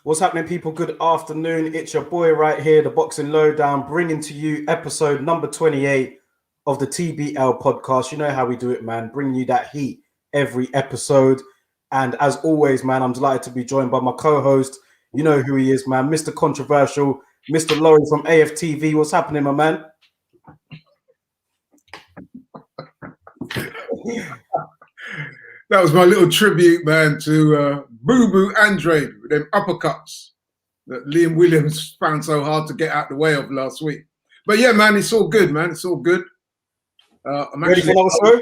What's happening, people? Good afternoon. It's your boy right here, the Boxing Lowdown, bringing to you episode number 28 of the TBL podcast. You know how we do it, man. Bringing you that heat every episode. And as always, man, I'm delighted to be joined by my co-host. You know who he is, man. Mr. Controversial, Mr. Laurie from AFTV. What's happening, my man? That was my little tribute, man, to Boo Boo Andrade with them uppercuts that Liam Williams found so hard to get out the way of last week. But yeah, man, it's all good, man. It's all good. I'm ready for another show?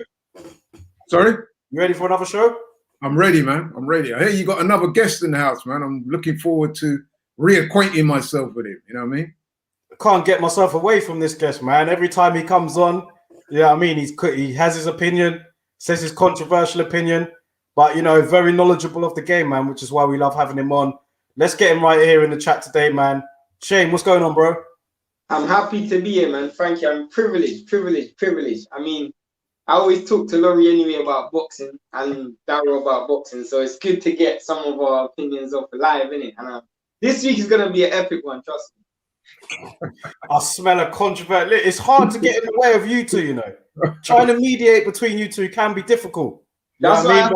Sorry? You ready for another show? I'm ready, man. I'm ready. I hear you got another guest in the house, man. I'm looking forward to reacquainting myself with him. You know what I mean? I can't get myself away from this guest, man. Every time he comes on, you know what I mean? He has his opinion, says his controversial opinion, but, you know, very knowledgeable of the game, man, which is why we love having him on. Let's get him right here in the chat today, man. Shane, what's going on, bro? I'm happy to be here, man. Thank you. I'm privileged. I mean, I always talk to Laurie anyway about boxing and Darryl about boxing, so it's good to get some of our opinions off live, innit? And this week is going to be an epic one, trust me. I smell a controversy. It's hard to get in the way of you two, you know. Trying to mediate between you two can be difficult. That's why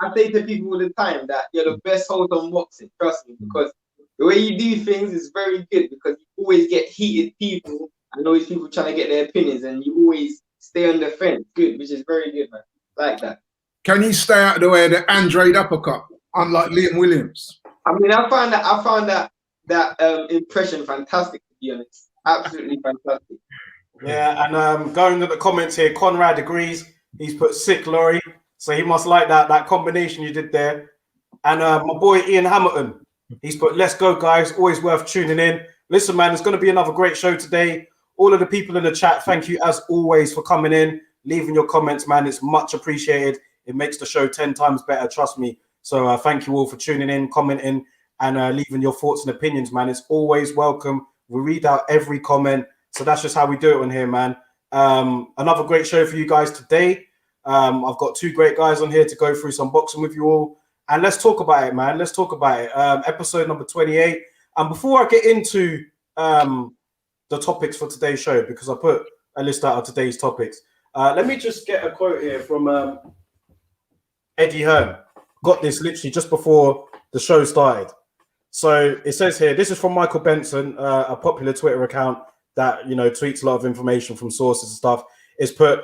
I say to people all the time that you're the best host on boxing, trust me, because the way you do things is very good, because you always get heated people and always people trying to get their opinions, and you always stay on the fence. Good, which is very good, man. Like that. Can you stay out of the way of the Andrade uppercut, unlike Liam Williams? I mean, I found that impression fantastic, to be honest. Absolutely fantastic. Yeah, and going to the comments here, Conrad agrees. He's put sick, Laurie. So he must like that combination you did there. And my boy Ian Hamilton, he's put, let's go, guys. Always worth tuning in. Listen, man, it's going to be another great show today. All of the people in the chat, thank you as always for coming in, leaving your comments, man. It's much appreciated. It makes the show 10 times better, trust me. So thank you all for tuning in, commenting, and leaving your thoughts and opinions, man. It's always welcome. We read out every comment. So that's just how we do it on here, man. Another great show for you guys today. I've got two great guys on here to go through some boxing with you all. And let's talk about it, man. Let's talk about it. Episode number 28. And before I get into the topics for today's show, because I put a list out of today's topics, let me just get a quote here from Eddie Hearn. Got this literally just before the show started. So it says here, this is from Michael Benson, a popular Twitter account that, you know, tweets a lot of information from sources and stuff. It's put,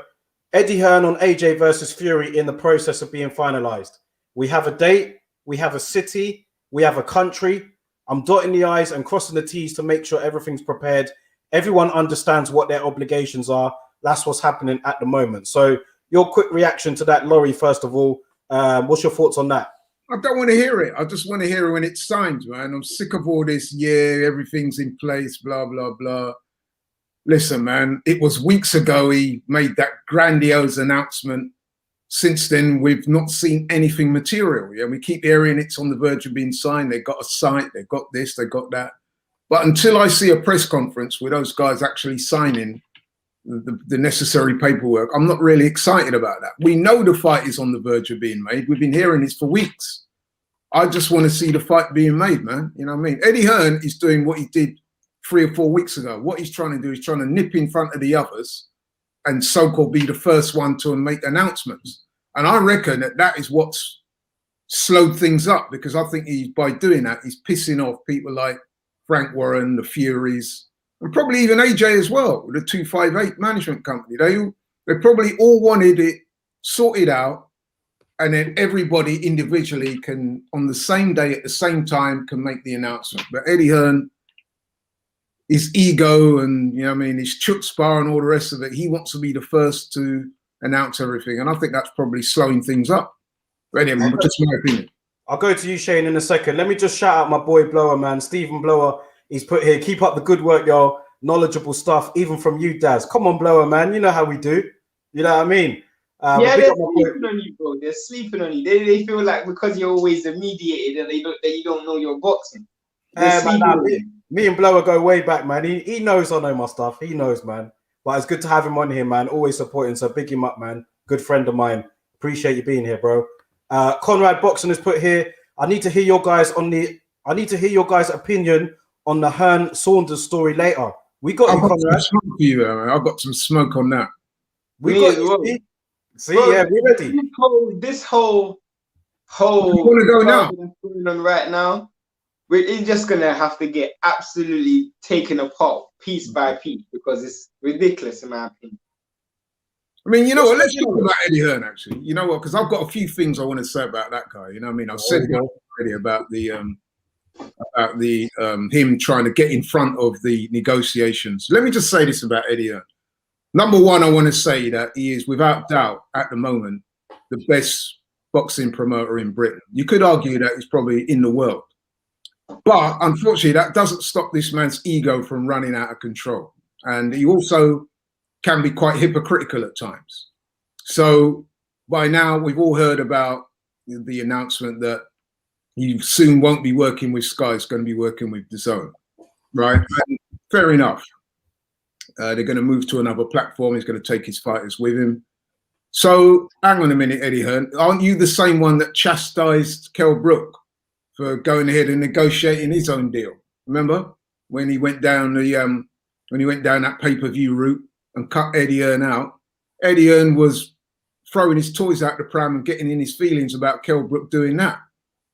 Eddie Hearn on AJ versus Fury in the process of being finalized. We have a date, we have a city, we have a country. I'm dotting the I's and crossing the T's to make sure everything's prepared. Everyone understands what their obligations are. That's what's happening at the moment. So your quick reaction to that, Laurie, first of all, what's your thoughts on that? I don't want to hear it. I just want to hear it when it's signed, man. I'm sick of all this, yeah, everything's in place, blah, blah, blah. Listen, man, it was weeks ago he made that grandiose announcement. Since then, we've not seen anything material. Yeah, we keep hearing it's on the verge of being signed. They got a site, they got this, they got that. But until I see a press conference with those guys actually signing the necessary paperwork, I'm not really excited about that. We know the fight is on the verge of being made. We've been hearing this for weeks. I just want to see the fight being made, man. You know what I mean? Eddie Hearn is doing what he did 3 or 4 weeks ago. What he's trying to do is trying to nip in front of the others and so-called be the first one to make announcements. And I reckon that is what's slowed things up, because I think by doing that, he's pissing off people like Frank Warren, the Furies, and probably even AJ as well, the 258 management company. They probably all wanted it sorted out, and then everybody individually can, on the same day at the same time, can make the announcement. But Eddie Hearn, his ego and, you know what I mean, his chutzpah and all the rest of it, he wants to be the first to announce everything. And I think that's probably slowing things up. But anyway, just my opinion. I'll go to you, Shane, in a second. Let me just shout out my boy Blower, man. Stephen Blower, he's put here, keep up the good work, y'all. Knowledgeable stuff, even from you, Daz. Come on, Blower, man. You know how we do. You know what I mean? Yeah, they're sleeping on you, bro. They're sleeping on you. They feel like because you're always the mediator that you don't know your boxing. Me and Blower go way back, man. He knows I know my stuff. He knows, man. But it's good to have him on here, man. Always supporting. So big him up, man. Good friend of mine. Appreciate you being here, bro. Conrad Boxon has put here, I need to hear your guys on the I need to hear your guys' opinion on the Hearn Saunders story later. We got I've you, got some Conrad. smoke for you, man. I've got some smoke on that. We Me got as you. well. See, Bro, yeah, we're ready. This whole You want to go now? saga that's going on right now, it's just gonna have to get absolutely taken apart piece by piece because it's ridiculous in my opinion. I mean, you know what? Let's talk about Eddie Hearn, actually. You know what? Because I've got a few things I want to say about that guy. You know what I mean? I've said already about the him trying to get in front of the negotiations. Let me just say this about Eddie Hearn. Number one, I want to say that he is, without doubt, at the moment, the best boxing promoter in Britain. You could argue that he's probably in the world. But unfortunately, that doesn't stop this man's ego from running out of control. And he also can be quite hypocritical at times. So by now, we've all heard about the announcement that he soon won't be working with Sky, he's going to be working with DAZN, right? And fair enough. They're going to move to another platform. He's going to take his fighters with him. So hang on a minute, Eddie Hearn. Aren't you the same one that chastised Kell Brook for going ahead and negotiating his own deal? Remember when he went down that pay-per-view route and cut Eddie Hearn out? Eddie Hearn was throwing his toys out the pram and getting in his feelings about Kell Brook doing that.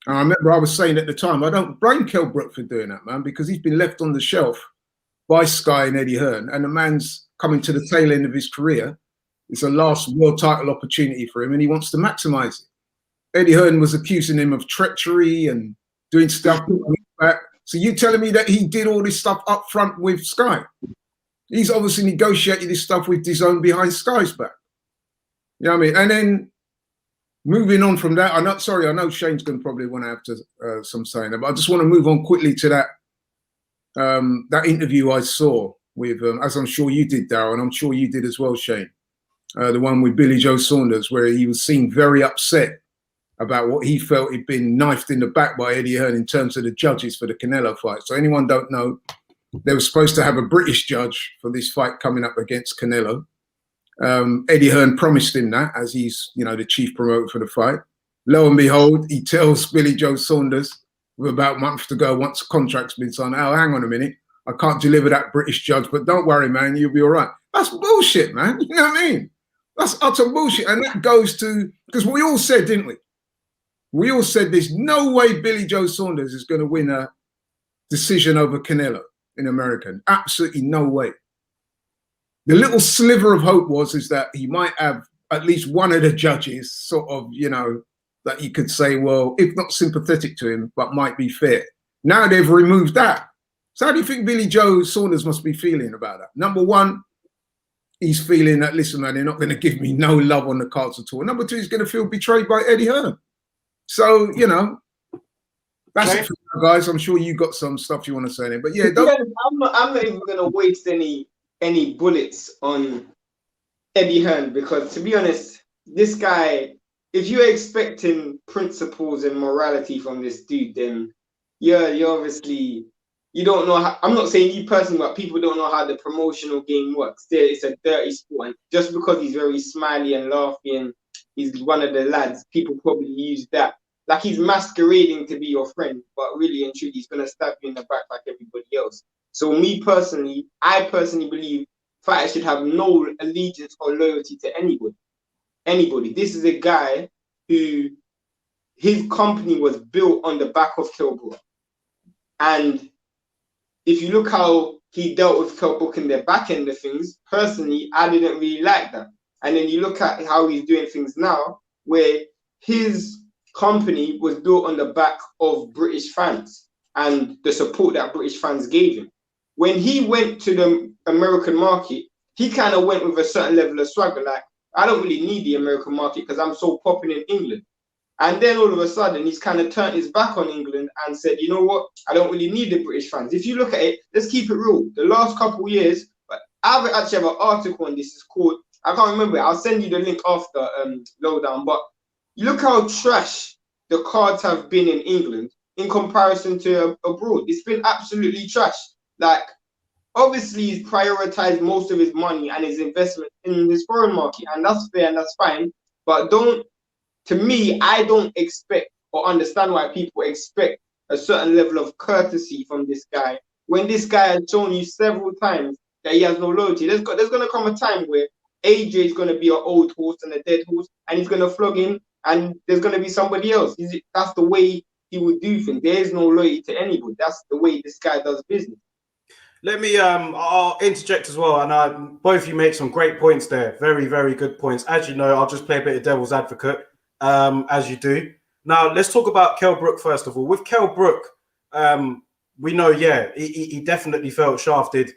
And I remember I was saying at the time, I don't blame Kell Brook for doing that, man, because he's been left on the shelf by Sky and Eddie Hearn, and the man's coming to the tail end of his career. It's a last world title opportunity for him, and he wants to maximize it. Eddie Hearn was accusing him of treachery and doing stuff back. So you telling me that he did all this stuff up front with Sky? He's obviously negotiated this stuff with DAZN behind Sky's back. You know what I mean? And then moving on from that, I know Shane's going to probably want to have to some saying that, but I just want to move on quickly to that interview I saw with, as I'm sure you did, Darryl, and I'm sure you did as well, Shane, the one with Billy Joe Saunders, where he was seen very upset about what he felt he'd been knifed in the back by Eddie Hearn in terms of the judges for the Canelo fight. So anyone don't know, they were supposed to have a British judge for this fight coming up against Canelo. Eddie Hearn promised him that, as he's, the chief promoter for the fight. Lo and behold, he tells Billy Joe Saunders with about a month to go, once the contract's been signed, oh, hang on a minute, I can't deliver that British judge, but don't worry, man, you'll be all right. That's bullshit, man. You know what I mean? That's utter bullshit. And that goes to, because we all said, didn't we? We all said there's no way Billy Joe Saunders is going to win a decision over Canelo in America. Absolutely no way. The little sliver of hope is that he might have at least one of the judges sort of, that you could say, well, if not sympathetic to him, but might be fair. Now they've removed that. So how do you think Billy Joe Saunders must be feeling about that? Number one, he's feeling that, listen, man, they're not going to give me no love on the cards at all. Number two, he's going to feel betrayed by Eddie Hearn. So, that's it for you guys. I'm sure you got some stuff you want to say there. But yeah, I'm not even going to waste any bullets on Eddie Hearn, because to be honest, this guy, if you're expecting principles and morality from this dude, then you're obviously, you don't know how, I'm not saying you personally, but people don't know how the promotional game works. It's a dirty sport, and just because he's very smiley and laughy and he's one of the lads, people probably use that. Like he's masquerading to be your friend, but really and truly he's gonna stab you in the back like everybody else. So I personally believe fighters should have no allegiance or loyalty to anybody. This is a guy who, his company was built on the back of Kell Brook. And if you look how he dealt with Kell Brook in the back end of things, personally, I didn't really like that. And then you look at how he's doing things now, where his company was built on the back of British fans and the support that British fans gave him. When he went to the American market, he kind of went with a certain level of swagger, like, I don't really need the American market because I'm so popping in England. And then all of a sudden, he's kind of turned his back on England and said, you know what, I don't really need the British fans. If you look at it, let's keep it real. The last couple of years, but I actually have an article on this, it's called, I can't remember it, I'll send you the link after Lowdown, but you look how trash the cards have been in England in comparison to abroad. It's been absolutely trash. Like, obviously, he's prioritized most of his money and his investment in his foreign market, and that's fair and that's fine. But to me, I don't expect or understand why people expect a certain level of courtesy from this guy when this guy has shown you several times that he has no loyalty. There's going to come a time where AJ is going to be an old horse and a dead horse, and he's going to flog him, and there's going to be somebody else. That's the way he would do things. There is no loyalty to anybody. That's the way this guy does business. Let me I'll interject as well, and both of you make some great points there. Very, very good points. As you know, I'll just play a bit of devil's advocate, as you do. Now, let's talk about Kell Brook first of all. With Kell Brook, we know, yeah, he definitely felt shafted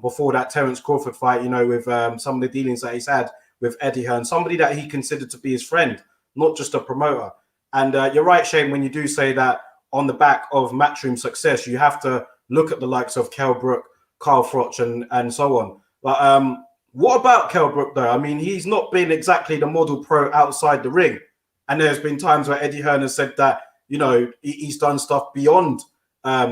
before that Terence Crawford fight, you know, with some of the dealings that he's had with Eddie Hearn, somebody that he considered to be his friend, not just a promoter. And you're right, Shane, when you do say that on the back of Matchroom success, you have to look at the likes of Kell Brook, Carl Froch, and so on. But what about Kell Brook, though? I mean, he's not been exactly the model pro outside the ring. And there's been times where Eddie Hearn has said that, you know, he's done stuff beyond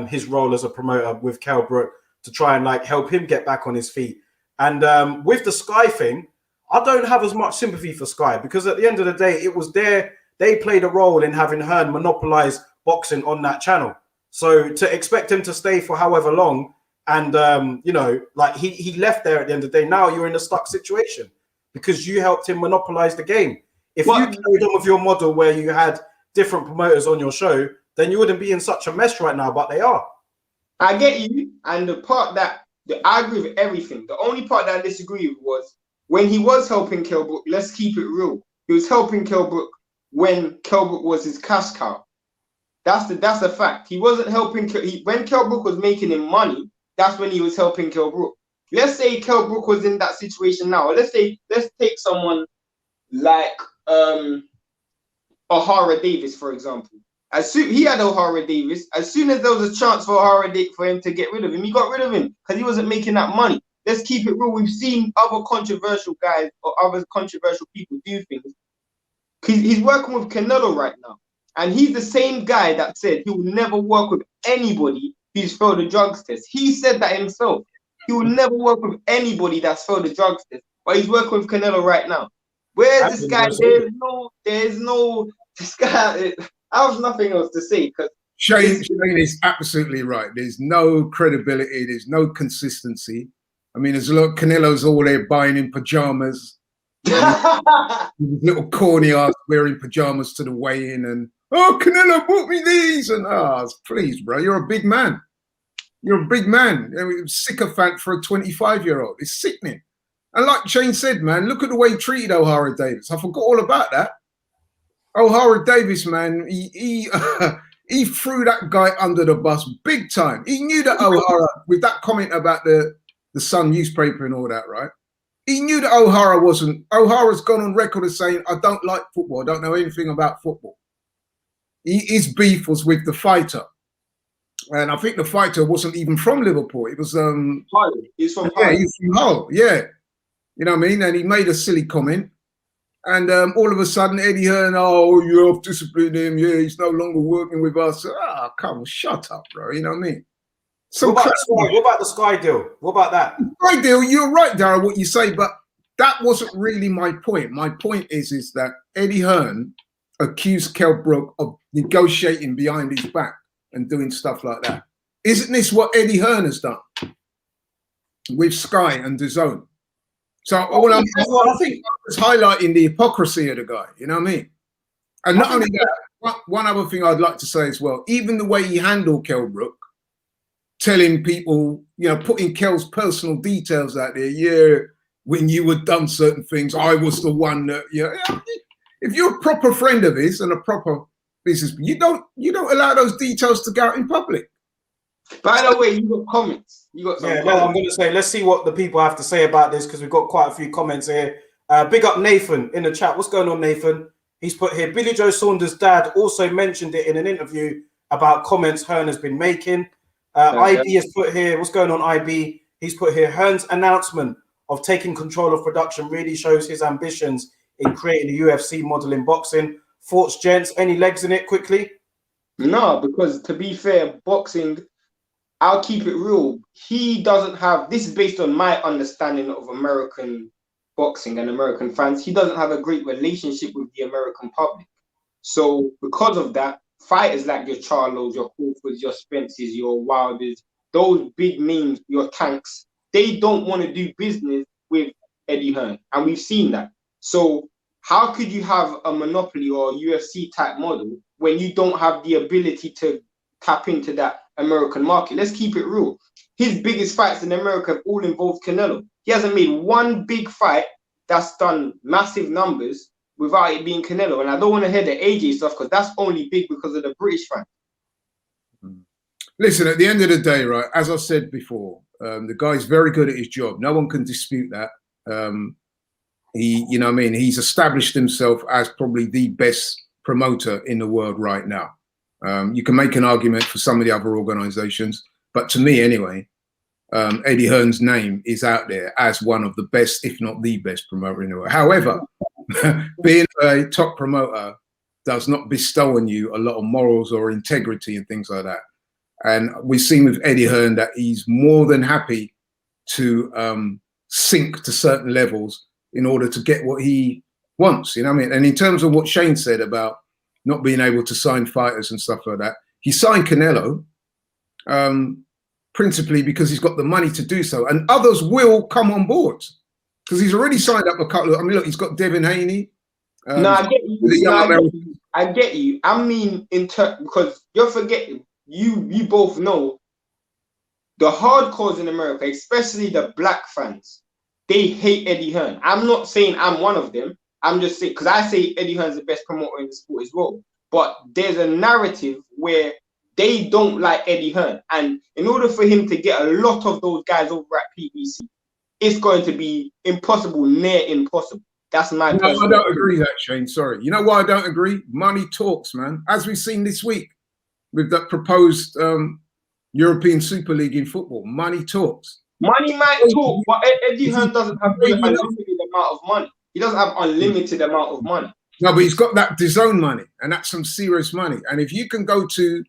his role as a promoter with Kell Brook to try and like help him get back on his feet. And with the Sky thing, I don't have as much sympathy for Sky, because at the end of the day, it was they played a role in having Hearn monopolize boxing on that channel. So to expect him to stay for however long, and you know, like he left there at the end of the day. Now you're in a stuck situation because you helped him monopolize the game. If you carried on with your model where you had different promoters on your show, then you wouldn't be in such a mess right now, but they are. I get you, and the part that I agree with everything. The only part that I disagree with was when he was helping Kell Brook. Let's keep it real. He was helping Kell Brook when Kell Brook was his cash cow. That's a fact. He wasn't helping when Kell Brook was making him money. That's when he was helping Kell Brook. Let's say Kell Brook was in that situation now. Let's take someone like O'Hara Davis, for example. He had O'Hara Davis. As soon as there was a chance for him to get rid of him, he got rid of him because he wasn't making that money. Let's keep it real. We've seen other controversial guys or other controversial people do things. He's working with Canelo right now. And he's the same guy that said he will never work with anybody who's failed a drugs test. He said that himself. He will never work with anybody that's failed a drugs test. But he's working with Canelo right now. Where's this guy? There's no, this guy, I have nothing else to say. Shane is absolutely right. There's no credibility. There's no consistency. I mean, there's a lot of Canelo's all there buying in pajamas. Little corny ass wearing pajamas to the weigh-in, and oh, Canelo bought me these, and please, bro, you're a big man. You're a big man. Sycophant for a 25-year-old. It's sickening. And like Shane said, man, look at the way he treated O'Hara Davis. I forgot all about that. O'Hara Davis, man, he threw that guy under the bus big time. He knew that O'Hara, with that comment about the Sun newspaper and all that, right? He knew that O'Hara's gone on record as saying, I don't like football. I don't know anything about football. His beef was with the fighter. And I think the fighter wasn't even from Liverpool. It was Hull. He's from Hull. Yeah, he's from Hull, yeah. You know what I mean? And he made a silly comment. And all of a sudden, Eddie Hearn, oh, you have disciplined him. Yeah, he's no longer working with us. Come on, shut up, bro. You know what I mean? What about the Sky deal? What about that? Sky deal, you're right, Darryl, what you say, but that wasn't really my point. My point is that Eddie Hearn accused Kell Brook of negotiating behind his back and doing stuff like that. Isn't this what Eddie Hearn has done with Sky and DAZN? So I think I was highlighting the hypocrisy of the guy, you know what I mean? And not only that, one other thing I'd like to say as well, even the way he handled Kell Brook, telling people, you know, putting Kell's personal details out there. Yeah, when you had done certain things, I was the one that, if you're a proper friend of his and a proper business, you don't allow those details to go out in public. By the way, you got comments. You got some comments. I'm going to say, let's see what the people have to say about this, because we've got quite a few comments here. Big up Nathan in the chat. What's going on, Nathan? He's put here, Billy Joe Saunders' dad also mentioned it in an interview about comments Hearn has been making. IB has put here, what's going on, IB? He's put here, Hearn's announcement of taking control of production really shows his ambitions in creating a UFC model in boxing. Thoughts, gents? Any legs in it quickly? No, because to be fair, boxing, I'll keep it real. He doesn't have, this is based on my understanding of American boxing and American fans. He doesn't have a great relationship with the American public. So because of that, fighters like your Charlos, your Crawfords, your Spencers, your Wilders, those big names, your Tanks, they don't want to do business with Eddie Hearn, and we've seen that. So how could you have a monopoly or UFC type model when you don't have the ability to tap into that American market? Let's keep it real. His biggest fights in America have all involved Canelo. He hasn't made one big fight that's done massive numbers without it being Canelo. And I don't want to hear the AJ stuff because that's only big because of the British fan. Listen, at the end of the day, right, as I said before, the guy's very good at his job. No one can dispute that. You know what I mean? He's established himself as probably the best promoter in the world right now. You can make an argument for some of the other organizations, but to me anyway, Eddie Hearn's name is out there as one of the best, if not the best promoter in the world. However, being a top promoter does not bestow on you a lot of morals or integrity and things like that. And we've seen with Eddie Hearn that he's more than happy to sink to certain levels in order to get what he wants, you know what I mean? And in terms of what Shane said about not being able to sign fighters and stuff like that, he signed Canelo principally because he's got the money to do so, and others will come on board because he's already signed up a couple of, I mean, look, he's got Devin Haney. No, I get you. I get you. I mean, because you're forgetting, you both know the hardcores in America, especially the black fans, they hate Eddie Hearn. I'm not saying I'm one of them. I'm just saying, because I say Eddie Hearn's the best promoter in the sport as well. But there's a narrative where they don't like Eddie Hearn. And in order for him to get a lot of those guys over at PBC, it's going to be impossible, near impossible. That's my personal. No, I don't agree with that, Shane. Sorry. You know why I don't agree? Money talks, man. As we've seen this week with that proposed European Super League in football, money talks. Money might talk, but Eddie Hearn doesn't have unlimited amount of money. He doesn't have unlimited amount of money. No, but he's got that DAZN money, and that's some serious money. And if you can go to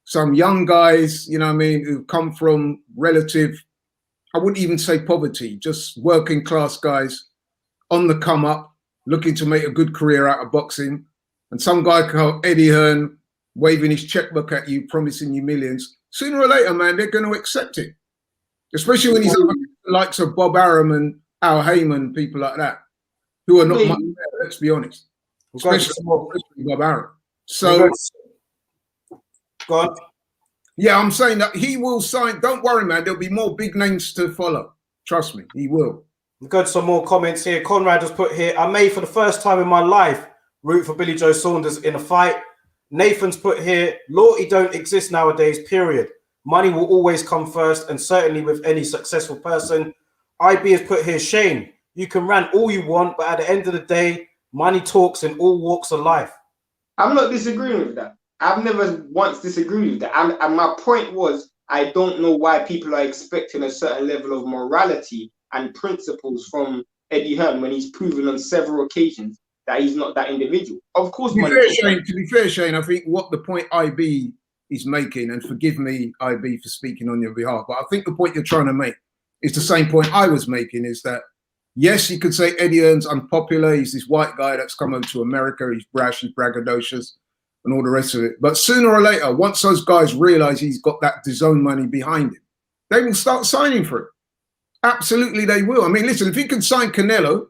some young guys, you know what I mean, who come from relative, I wouldn't even say poverty, just working class guys on the come up, looking to make a good career out of boxing, and some guy called Eddie Hearn waving his checkbook at you, promising you millions, sooner or later, man, they're going to accept it. Especially when he's the likes of Bob Arum and Al Heyman, people like that, who are not much better, let's be honest. Especially Bob Arum. So, go on. Yeah, I'm saying that he will sign. Don't worry, man. There'll be more big names to follow. Trust me, he will. We've got some more comments here. Conrad has put here, I may for the first time in my life root for Billy Joe Saunders in a fight. Nathan's put here, loyalty don't exist nowadays, period. Money will always come first, and certainly with any successful person. IB has put here, Shane, you can rant all you want, but at the end of the day, money talks in all walks of life. I'm not disagreeing with that. I've never once disagreed with that. And my point was, I don't know why people are expecting a certain level of morality and principles from Eddie Hearn when he's proven on several occasions that he's not that individual. Of course, to be fair, Shane, I think what the point IB is making, and forgive me, IB, for speaking on your behalf, but I think the point you're trying to make is the same point I was making, is that, yes, you could say Eddie Hearn's unpopular. He's this white guy that's come over to America. He's brash, he's braggadocious, and all the rest of it. But sooner or later, once those guys realize he's got that DAZN money behind him, they will start signing for it. Absolutely, they will. I mean, listen, if he can sign Canelo,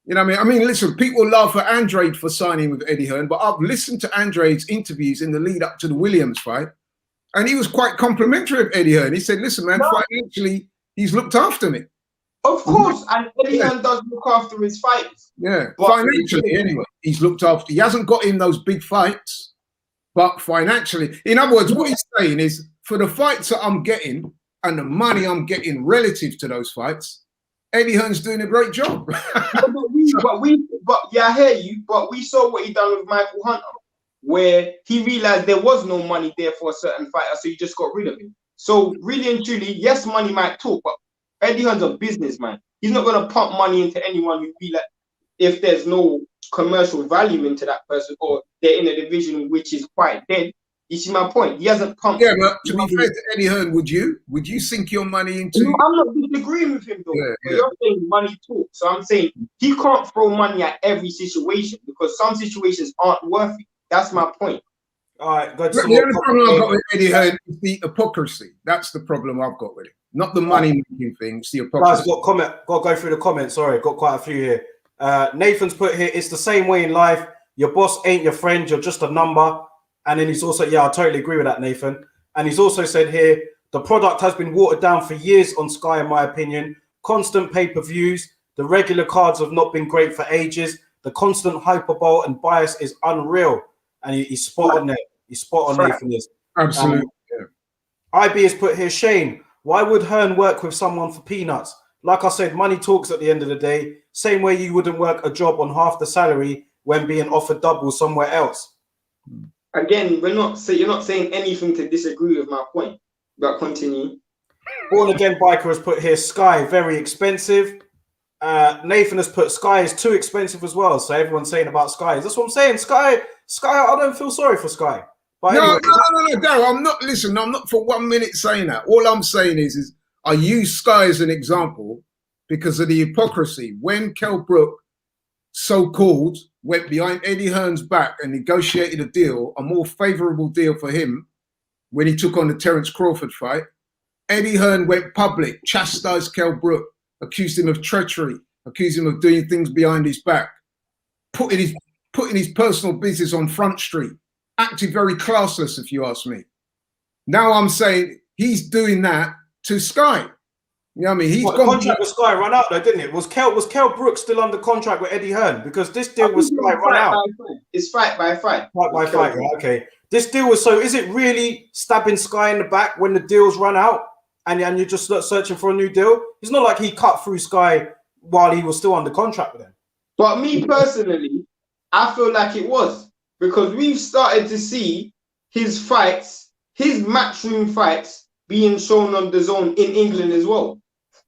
you know what I mean? I mean, listen, people laugh at Andrade for signing with Eddie Hearn, but I've listened to Andrade's interviews in the lead up to the Williams fight, and he was quite complimentary of Eddie Hearn. He said, listen, man, financially, he's looked after me. Of course, and Eddie Hearn does look after his fights. Yeah, financially, anyway, he's looked after. He hasn't got in those big fights, but financially. In other words, what he's saying is, for the fights that I'm getting and the money I'm getting relative to those fights, Eddie Hearn's doing a great job. But I hear you. But we saw what he done with Michael Hunter, where he realized there was no money there for a certain fighter, so he just got rid of him. So really and truly, yes, money might talk, but Eddie Hearn's a businessman. He's not going to pump money into anyone who feel like if there's no commercial value into that person, or they're in a division which is quite dead. You see my point? He hasn't pumped. Yeah, but to be fair to Eddie Hearn, would you sink your money into? No, I'm not disagreeing with him though. Yeah. You're saying money talks. So I'm saying he can't throw money at every situation because some situations aren't worth it. That's my point. All right, go to The some only more problem I've got with comments. Eddie Hearn is the hypocrisy. That's the problem I've got with it. Not the money making thing, it's the Guys, hypocrisy. got to go through the comments. Sorry, got quite a few here. Nathan's put here, it's the same way in life. Your boss ain't your friend, you're just a number. And then he's also, yeah, I totally agree with that, Nathan. And he's also said here, the product has been watered down for years on Sky, in my opinion. Constant pay-per-views. The regular cards have not been great for ages. The constant hyperbole and bias is unreal. And he's spot on there. He's spot on, Nathan is. Absolutely. IB has put here, Shane, why would Hearn work with someone for peanuts? Like I said, money talks at the end of the day. Same way you wouldn't work a job on half the salary when being offered double somewhere else. Again, you're not saying anything to disagree with my point. But continue. Born Again Biker has put here, Sky, very expensive. Nathan has put Sky is too expensive as well. So everyone's saying about Sky. That's what I'm saying. Sky, I don't feel sorry for Sky. But No, anyway. no, Darryl, I'm not for 1 minute saying that. All I'm saying is I use Sky as an example because of the hypocrisy. When Kell Brook, so-called, went behind Eddie Hearn's back and negotiated a deal, a more favourable deal for him when he took on the Terence Crawford fight, Eddie Hearn went public, chastised Kell Brook, accused him of treachery, accused him of doing things behind his back, putting his personal business on Front Street, acted very classless, if you ask me. Now I'm saying he's doing that to Sky. You know what I mean? The contract with Sky run out though, didn't it? Was Kell Brooks still under contract with Eddie Hearn? Because this deal with Sky run out. It's fight by fight. Fight by fight, yeah, okay. This deal was, so is it really stabbing Sky in the back when the deals run out and you're just searching for a new deal? It's not like he cut through Sky while he was still under contract with them. But me personally, I feel like it was, because we've started to see his fights, his matchroom fights being shown on the zone in England as well.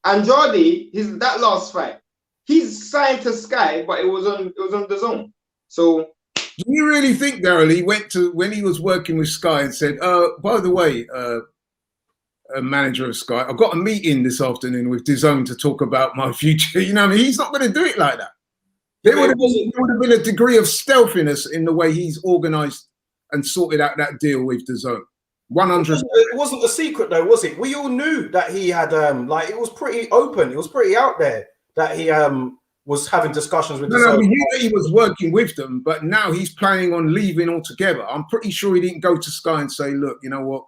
Andrade, that last fight, he's signed to Sky, but it was on the zone. So do you really think, Darryl, he went to, when he was working with Sky and said, by the way, a manager of Sky, I've got a meeting this afternoon with DAZN to talk about my future. You know what I mean? He's not going to do it like that. There would have been a degree of stealthiness in the way he's organised and sorted out that deal with DAZN. 100%. It wasn't a secret though, was it? We all knew that he had it was pretty open. It was pretty out there that he was having discussions with No, we knew that he was working with them, but now he's planning on leaving altogether. I'm pretty sure he didn't go to Sky and say, look, you know what?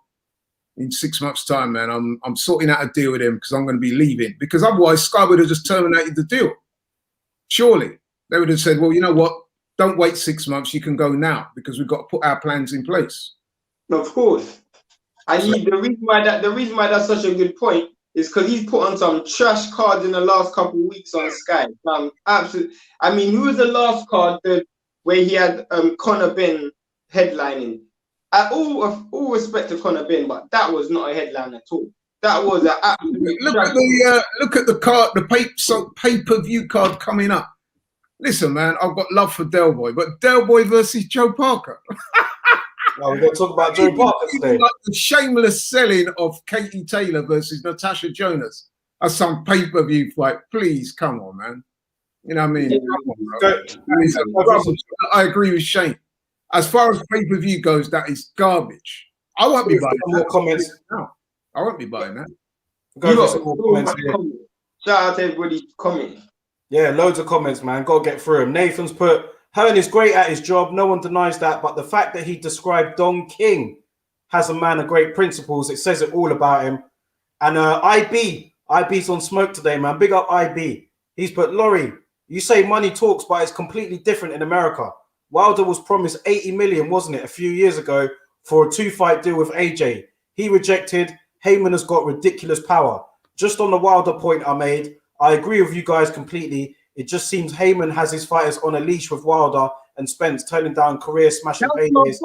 In 6 months' time, man, I'm sorting out a deal with him because I'm going to be leaving. Because otherwise, Sky would have just terminated the deal. Surely. They would have said, well, you know what? Don't wait 6 months. You can go now because we've got to put our plans in place. Of course. And the reason why that's such a good point is because he's put on some trash cards in the last couple of weeks on Sky. Absolutely. I mean, who was the last card where he had Conor Benn headlining? All respect to Conor Benn, but that was not a headline at all. That was an absolute. Look at the card, the pay-per-view card coming up. Listen, man, I've got love for Del Boy, but Del Boy versus Joe Parker. We're going to talk about Joe Parker today. Like the shameless selling of Katie Taylor versus Natasha Jonas as some pay-per-view fight. Please, come on, man. You know what I mean? I agree with Shane. As far as pay-per-view goes, that is garbage. I won't be buying more comments. No, I won't be buying that. Shout out to everybody commenting. Yeah, loads of comments, man. Got to get through them. Nathan's put, Hearn is great at his job. No one denies that. But the fact that he described Don King as a man of great principles, it says it all about him. And IB's on smoke today, man. Big up IB. He's put, Laurie, you say money talks, but it's completely different in America. Wilder was promised 80 million, wasn't it, a few years ago for a 2-fight deal with AJ. He rejected. Heyman has got ridiculous power. Just on the Wilder point I made, I agree with you guys completely. It just seems Heyman has his fighters on a leash with Wilder and Spence, turning down career-smashing paydays.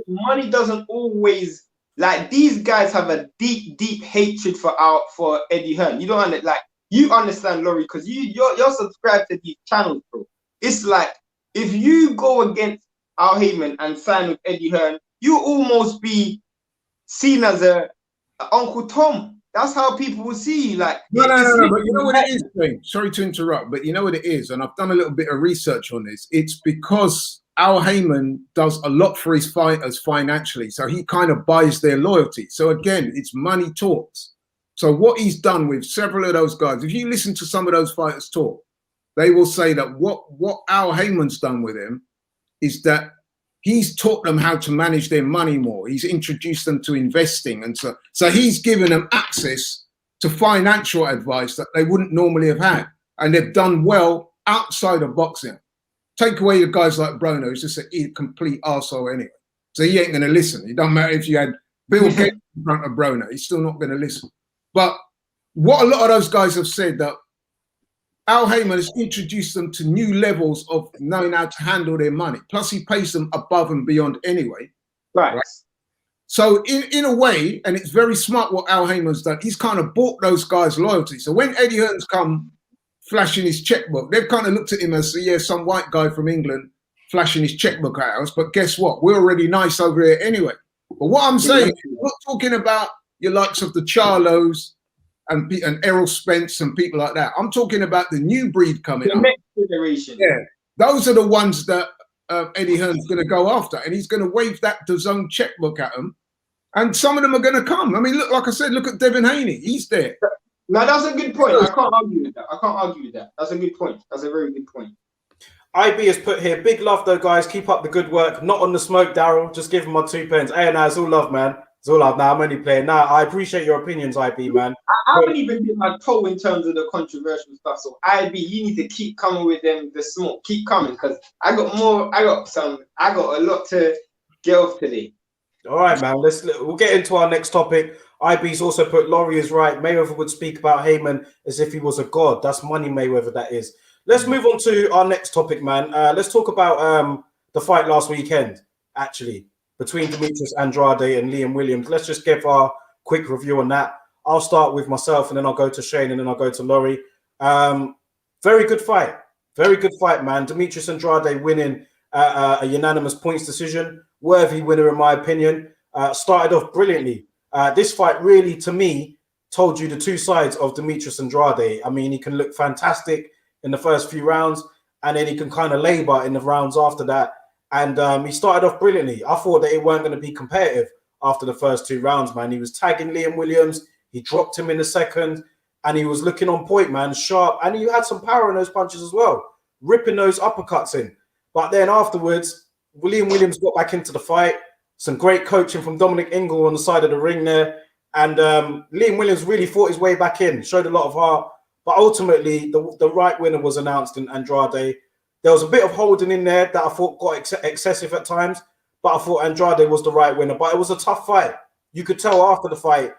Money doesn't always, like, these guys have a deep hatred for Eddie Hearn. You don't you understand, Laurie, because you're subscribed to these channels, bro. It's like, if you go against Al Heyman and sign with Eddie Hearn, you almost be seen as a Uncle Tom. That's how people will see you. Like, no. But you know what it is, Shane? Sorry to interrupt, but you know what it is, and I've done a little bit of research on this. It's because Al Heyman does a lot for his fighters financially, so he kind of buys their loyalty. So again, it's money talks. So what he's done with several of those guys, if you listen to some of those fighters talk, they will say that what Al Heyman's done with him is that he's taught them how to manage their money more. He's introduced them to investing, and so he's given them access to financial advice that they wouldn't normally have had, and they've done well outside of boxing. Take away the guys like Brono, who's just a complete arsehole anyway. So he ain't going to listen. It doesn't matter if you had Bill Gates in front of Brono, he's still not going to listen. But what a lot of those guys have said, that Al Heyman has introduced them to new levels of knowing how to handle their money. Plus, he pays them above and beyond anyway. Right. So in a way, and it's very smart what Al Heyman's done, he's kind of bought those guys loyalty. So when Eddie Hearn's come flashing his checkbook, they've kind of looked at him as, yeah, some white guy from England flashing his checkbook at us. But guess what? We're already nice over here anyway. But what I'm saying, we're not talking about your likes of the Charlos and Errol Spence and people like that. I'm talking about the new breed coming up. The next generation. Yeah, those are the ones that Eddie Hearn's going to go after, and he's going to wave that DAZN checkbook at them, and some of them are going to come. I mean, look, like I said, look at Devin Haney. He's there. No, that's a good point. I can't argue with that. That's a good point. That's a very good point. IB has put here, big love though, guys. Keep up the good work. Not on the smoke, Daryl. Just give him my 2 pence. Hey, nah, it's all love, man. It's all love. Nah, I'm only playing. Nah, I appreciate your opinions, IB, man. I haven't even been my toe in terms of the controversial stuff. So IB, you need to keep coming with them, the smoke. Keep coming, because I got a lot to get off today. All right, man. We'll get into our next topic. IB's also put, Laurie is right. Mayweather would speak about Heyman as if he was a god. That's money Mayweather, that is. Let's move on to our next topic, man. Let's talk about the fight last weekend, actually, between Demetrius Andrade and Liam Williams. Let's just give our quick review on that. I'll start with myself, and then I'll go to Shane, and then I'll go to Laurie. Very good fight. Very good fight, man. Demetrius Andrade winning a unanimous points decision. Worthy winner, in my opinion. Started off brilliantly. This fight really, to me, told you the two sides of Demetrius Andrade. I mean, he can look fantastic in the first few rounds, and then he can kind of labor in the rounds after that. And he started off brilliantly. I thought that it weren't going to be competitive after the first 2 rounds, man. He was tagging Liam Williams. He dropped him in the second, and he was looking on point, man, sharp. And he had some power in those punches as well, ripping those uppercuts in. But then afterwards, Liam Williams got back into the fight. Some great coaching from Dominic Ingle on the side of the ring there. And Liam Williams really fought his way back in, showed a lot of heart. But ultimately, the right winner was announced in Andrade. There was a bit of holding in there that I thought got excessive at times, but I thought Andrade was the right winner. But it was a tough fight. You could tell after the fight,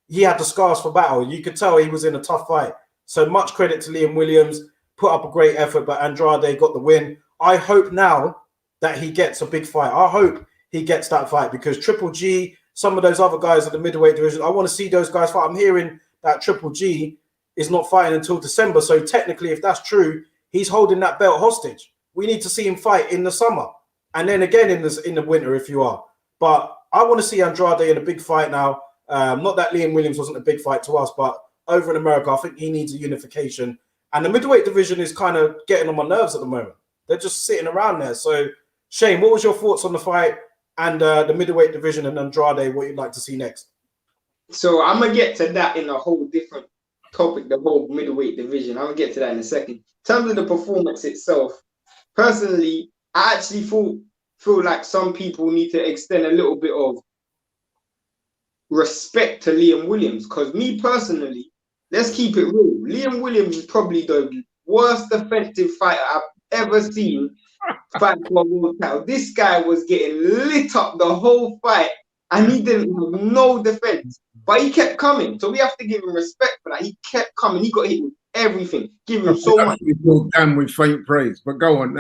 he had the scars for battle. You could tell he was in a tough fight. So much credit to Liam Williams, put up a great effort, but Andrade got the win. I hope now that he gets a big fight. I hope he gets that fight, because Triple G, some of those other guys at the middleweight division, I want to see those guys fight. I'm hearing that Triple G is not fighting until December. So technically, if that's true, he's holding that belt hostage. We need to see him fight in the summer, and then again in the winter if you are. But I want to see Andrade in a big fight now. Not that Liam Williams wasn't a big fight to us, but over in America, I think he needs a unification. And the middleweight division is kind of getting on my nerves at the moment. They're just sitting around there. So, Shane, what was your thoughts on the fight and the middleweight division and Andrade, what you'd like to see next? So I'm going to get to that in a whole different topic, the whole middleweight division. I'm going to get to that in a second. In terms of the performance itself, personally, I actually feel like some people need to extend a little bit of respect to Liam Williams, because me personally, let's keep it real. Liam Williams is probably the worst defensive fighter I've ever seen fight for a world title. This guy was getting lit up the whole fight, and he didn't have no defense, but he kept coming. So we have to give him respect for that. He kept coming. He got hit with everything. Give him so much. Damn with faint praise, but go on.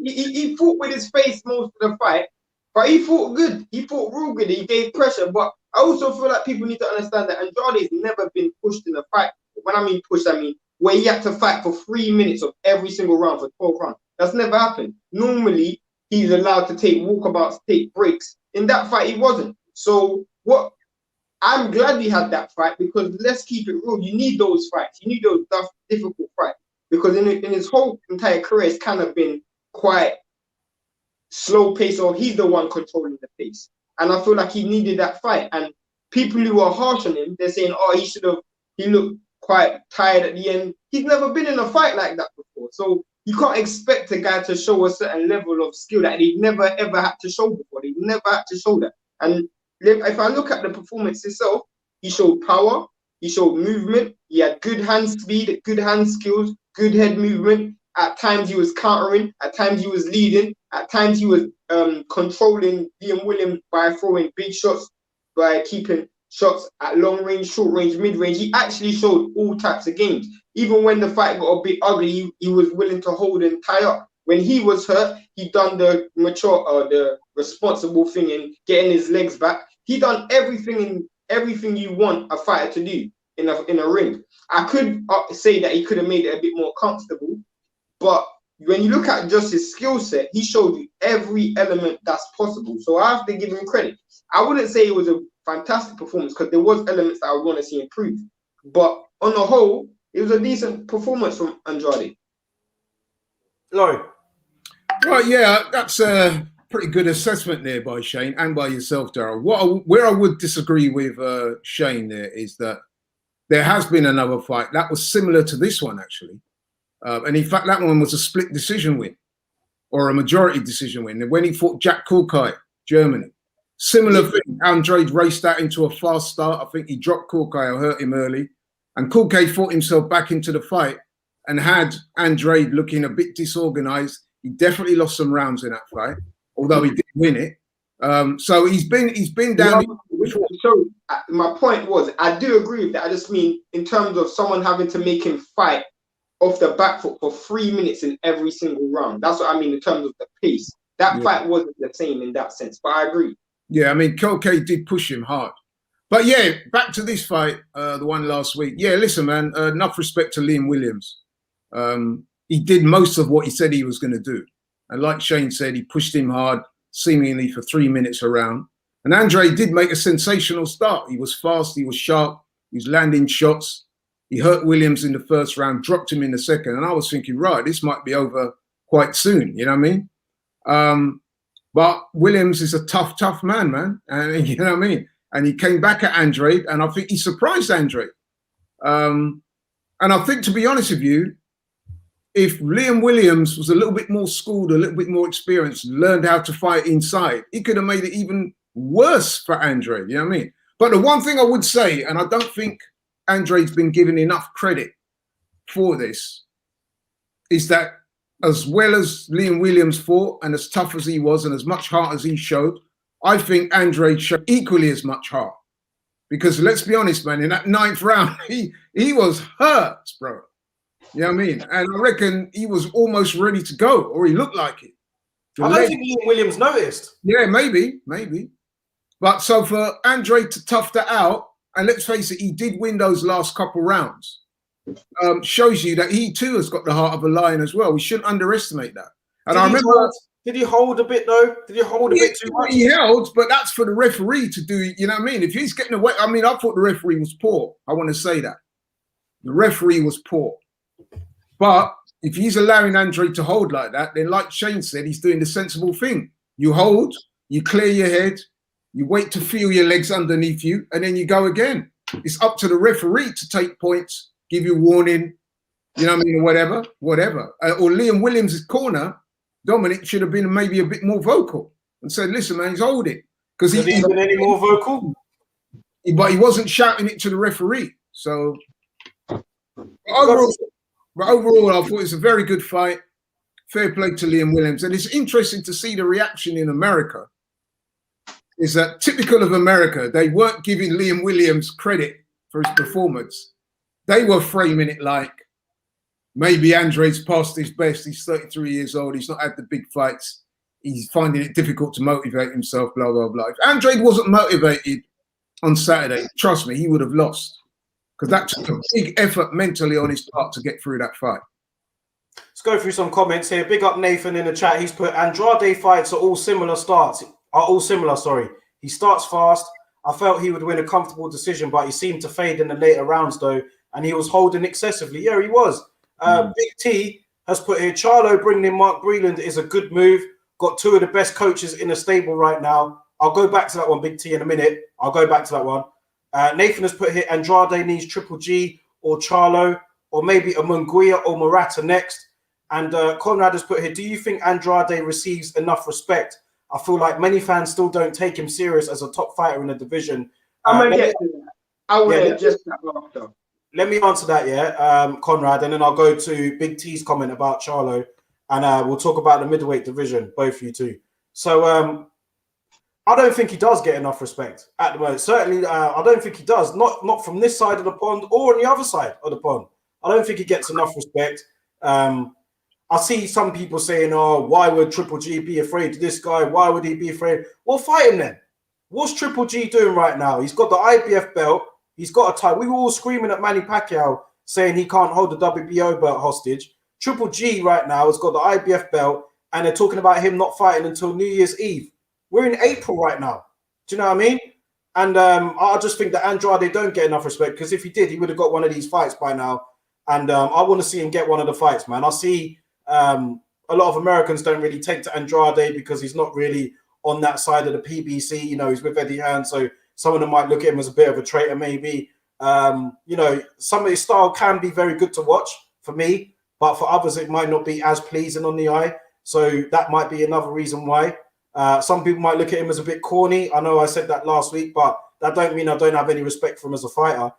He fought with his face most of the fight, but he fought good. He fought real good. He gave pressure. But I also feel like people need to understand that Andrade's never been pushed in a fight. When I mean pushed, I mean where he had to fight for 3 minutes of every single round for 12 rounds. That's never happened. Normally, he's allowed to take walkabouts, take breaks. In that fight, he wasn't. So I'm glad we had that fight, because let's keep it real. You need those fights. You need those difficult fights, because in his whole entire career, it's kind of been quite slow pace, or he's the one controlling the pace. And I feel like he needed that fight. And people who are harsh on him, they're saying, oh, he looked quite tired at the end. He's never been in a fight like that before. So you can't expect a guy to show a certain level of skill that he'd never, ever had to show before. He'd never had to show that. And if I look at the performance itself, he showed power, he showed movement, he had good hand speed, good hand skills, good head movement. At times he was countering, at times he was leading, at times he was controlling Liam Williams by throwing big shots, by keeping shots at long range, short range, mid range. He actually showed all types of games. Even when the fight got a bit ugly, he was willing to hold and tie up. When he was hurt, he done the mature, the responsible thing in getting his legs back. He done everything you want a fighter to do in a ring. I could say that he could have made it a bit more comfortable, but when you look at just his skill set, he showed you every element that's possible. So I have to give him credit. I wouldn't say it was a fantastic performance because there was elements that I would want to see improve. But on the whole, it was a decent performance from Andrade. Laurie. Right, yeah, that's a pretty good assessment there by Shane and by yourself, Darryl. Where I would disagree with Shane there is that there has been another fight that was similar to this one, actually. And in fact, that one was a split decision win or a majority decision win. And when he fought Jack Kulkai, Germany, similar thing. Andrade raced that into a fast start. I think he dropped Kulkai or hurt him early. And Kulkai fought himself back into the fight and had Andrade looking a bit disorganized. He definitely lost some rounds in that fight, although he did win it. So he's been down. So my point was, I do agree with that. I just mean in terms of someone having to make him fight off the back foot for 3 minutes in every single round. That's what I mean in terms of the pace. That fight wasn't the same in that sense, but I agree. Yeah, I mean, Kulkai did push him hard. But yeah, back to this fight, the one last week. Yeah, listen, man, enough respect to Liam Williams. He did most of what he said he was going to do. And like Shane said, he pushed him hard, seemingly for 3 minutes around. And Andrade did make a sensational start. He was fast, he was sharp, he was landing shots. He hurt Williams in the first round, dropped him in the second. And I was thinking, right, this might be over quite soon, you know what I mean? But Williams is a tough man. And you know what I mean? And he came back at Andrade, and I think he surprised Andrade. And I think, to be honest with you, if Liam Williams was a little bit more schooled, a little bit more experienced, learned how to fight inside, he could have made it even worse for Andrade, you know what I mean? But the one thing I would say, and I don't think Andrade's been given enough credit for this, is that as well as Liam Williams fought and as tough as he was and as much heart as he showed, I think Andrade showed equally as much heart. Because let's be honest, man, in that 9th round, he was hurt, bro. You know what I mean? And I reckon he was almost ready to go, or he looked like it. I don't think Liam Williams noticed. Yeah, maybe. But so for Andrade to tough that out, and let's face it, he did win those last couple rounds, shows you that he too has got the heart of a lion as well. We shouldn't underestimate that. And I remember... Did he hold a bit though? Did he hold a bit too much? He held, but that's for the referee to do, you know what I mean? If he's getting away, I mean, I thought the referee was poor. I want to say that. The referee was poor. But if he's allowing Andrade to hold like that, then like Shane said, he's doing the sensible thing. You hold, you clear your head, you wait to feel your legs underneath you, and then you go again. It's up to the referee to take points, give you warning, you know what I mean, or whatever. Or Liam Williams' corner, Dominic should have been maybe a bit more vocal and said, listen, man, he's holding. Because he's been any more vocal? But he wasn't shouting it to the referee. So overall, I thought it's a very good fight. Fair play to Liam Williams. And it's interesting to see the reaction in America. Is that typical of America? They weren't giving Liam Williams credit for his performance. They were framing it like, maybe Andrade's past his best. He's 33 years old. He's not had the big fights. He's finding it difficult to motivate himself, blah, blah, blah. If Andrade wasn't motivated on Saturday, trust me, he would have lost. Because that took a big effort mentally on his part to get through that fight. Let's go through some comments here. Big up Nathan in the chat. He's put, Andrade fights are all similar, sorry. He starts fast. I felt he would win a comfortable decision, but he seemed to fade in the later rounds, though. And he was holding excessively. Yeah, he was. Big T has put here, Charlo bringing in Mark Breland is a good move. got two of the best coaches in the stable right now. I'll go back to that one, Big T, in a minute. I'll go back to that one. Nathan has put here, Andrade needs Triple G or Charlo, or maybe a Munguia or Morata next. And Conrad has put here, do you think Andrade receives enough respect? I feel like many fans still don't take him serious as a top fighter in the division. I'm going to get to that. I want to address that after. Let me answer that, Conrad, and then I'll go to Big T's comment about Charlo, and we'll talk about the middleweight division, both you two. So I don't think he does get enough respect at the moment. Certainly, I don't think he does. Not from this side of the pond or on the other side of the pond. I don't think he gets enough respect. I see some people saying, oh, why would Triple G be afraid of this guy? Why would he be afraid? Well, fight him then. What's Triple G doing right now? He's got the IBF belt. He's got a title. We were all screaming at Manny Pacquiao saying he can't hold the WBO belt hostage. Triple G right now has got the IBF belt, and they're talking about him not fighting until New Year's Eve. We're in April right now. Do you know what I mean? And I just think that Andrade don't get enough respect, because if he did, he would have got one of these fights by now. And I want to see him get one of the fights, man. I see a lot of Americans don't really take to Andrade because he's not really on that side of the PBC. You know, he's with Eddie Hearn, so some of them might look at him as a bit of a traitor, maybe. You know, some of his style can be very good to watch for me, but for others, it might not be as pleasing on the eye. So that might be another reason why. Some people might look at him as a bit corny. I know I said that last week, but that don't mean I don't have any respect for him as a fighter.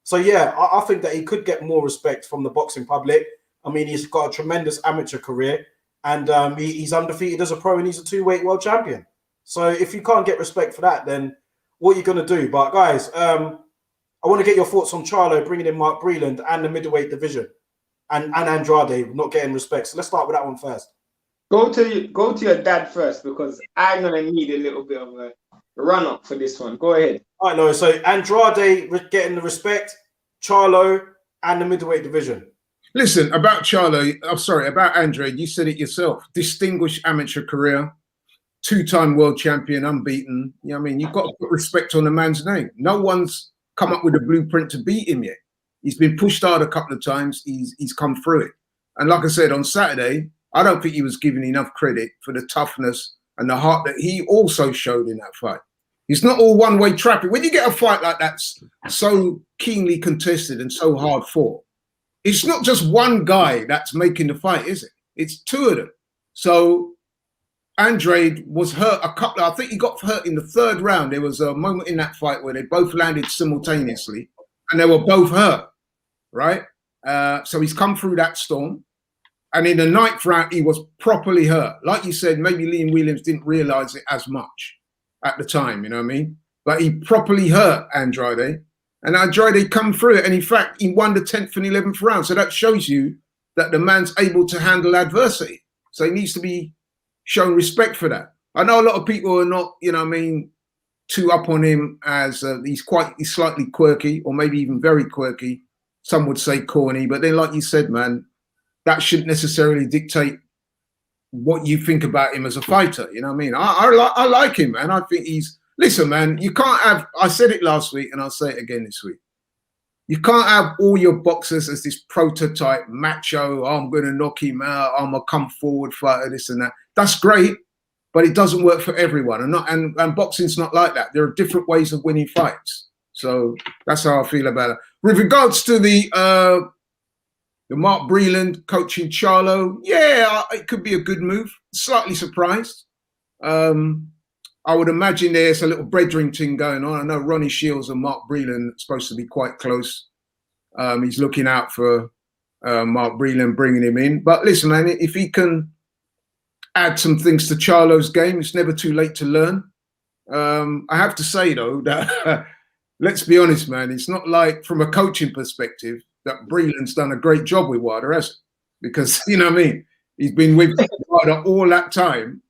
So yeah, I think that he could get more respect from the boxing public. I mean, he's got a tremendous amateur career, and he's undefeated as a pro, and he's a two-weight world champion. So if you can't get respect for that, then what are you going to do? But guys, I want to get your thoughts on Charlo bringing in Mark Breland and the middleweight division, and Andrade not getting respect. So let's start with that one first. Go to your dad first, because I'm going to need a little bit of a run-up for this one. Go ahead. All right, Laurie. So Andrade getting the respect, Charlo, and the middleweight division. Listen, about Charlo, I'm sorry, about Andrade, you said it yourself. Distinguished amateur career, two-time world champion, unbeaten. You know what I mean? You've got to put respect on the man's name. No one's come up with a blueprint to beat him yet. He's been pushed hard a couple of times. He's come through it. And like I said, on Saturday, I don't think he was given enough credit for the toughness and the heart that he also showed in that fight. It's not all one-way traffic. When you get a fight like that so keenly contested and so hard fought, it's not just one guy that's making the fight, is it? It's two of them. So Andrade was hurt I think he got hurt in the third round. There was a moment in that fight where they both landed simultaneously and they were both hurt, right? So he's come through that storm. And in the ninth round, he was properly hurt. Like you said, maybe Liam Williams didn't realize it as much at the time, you know what I mean? But he properly hurt Andrade. And Andrade come through it. And in fact, he won the 10th and 11th round. So that shows you that the man's able to handle adversity. So he needs to be shown respect for that. I know a lot of people are not, you know what I mean, too up on him as he's slightly quirky, or maybe even very quirky. Some would say corny. But then, like you said, man, that shouldn't necessarily dictate what you think about him as a fighter. You know what I mean? I like him, man. I think he's... Listen, man, you can't have... I said it last week, and I'll say it again this week. You can't have all your boxers as this prototype macho, I'm going to knock him out, I'm a come forward fighter, this and that. That's great, but it doesn't work for everyone. And boxing's not like that. There are different ways of winning fights. So that's how I feel about it. With regards to the Mark Breland coaching Charlo, yeah, it could be a good move. Slightly surprised. I would imagine there's a little brethren thing going on. I know Ronnie Shields and Mark Breland are supposed to be quite close. He's looking out for Mark Breland, bringing him in. But listen, man, if he can add some things to Charlo's game, it's never too late to learn. I have to say, though, that let's be honest, man, it's not like, from a coaching perspective, that Breland's done a great job with Wilder, has it? Because, you know what I mean? He's been with Wilder all that time,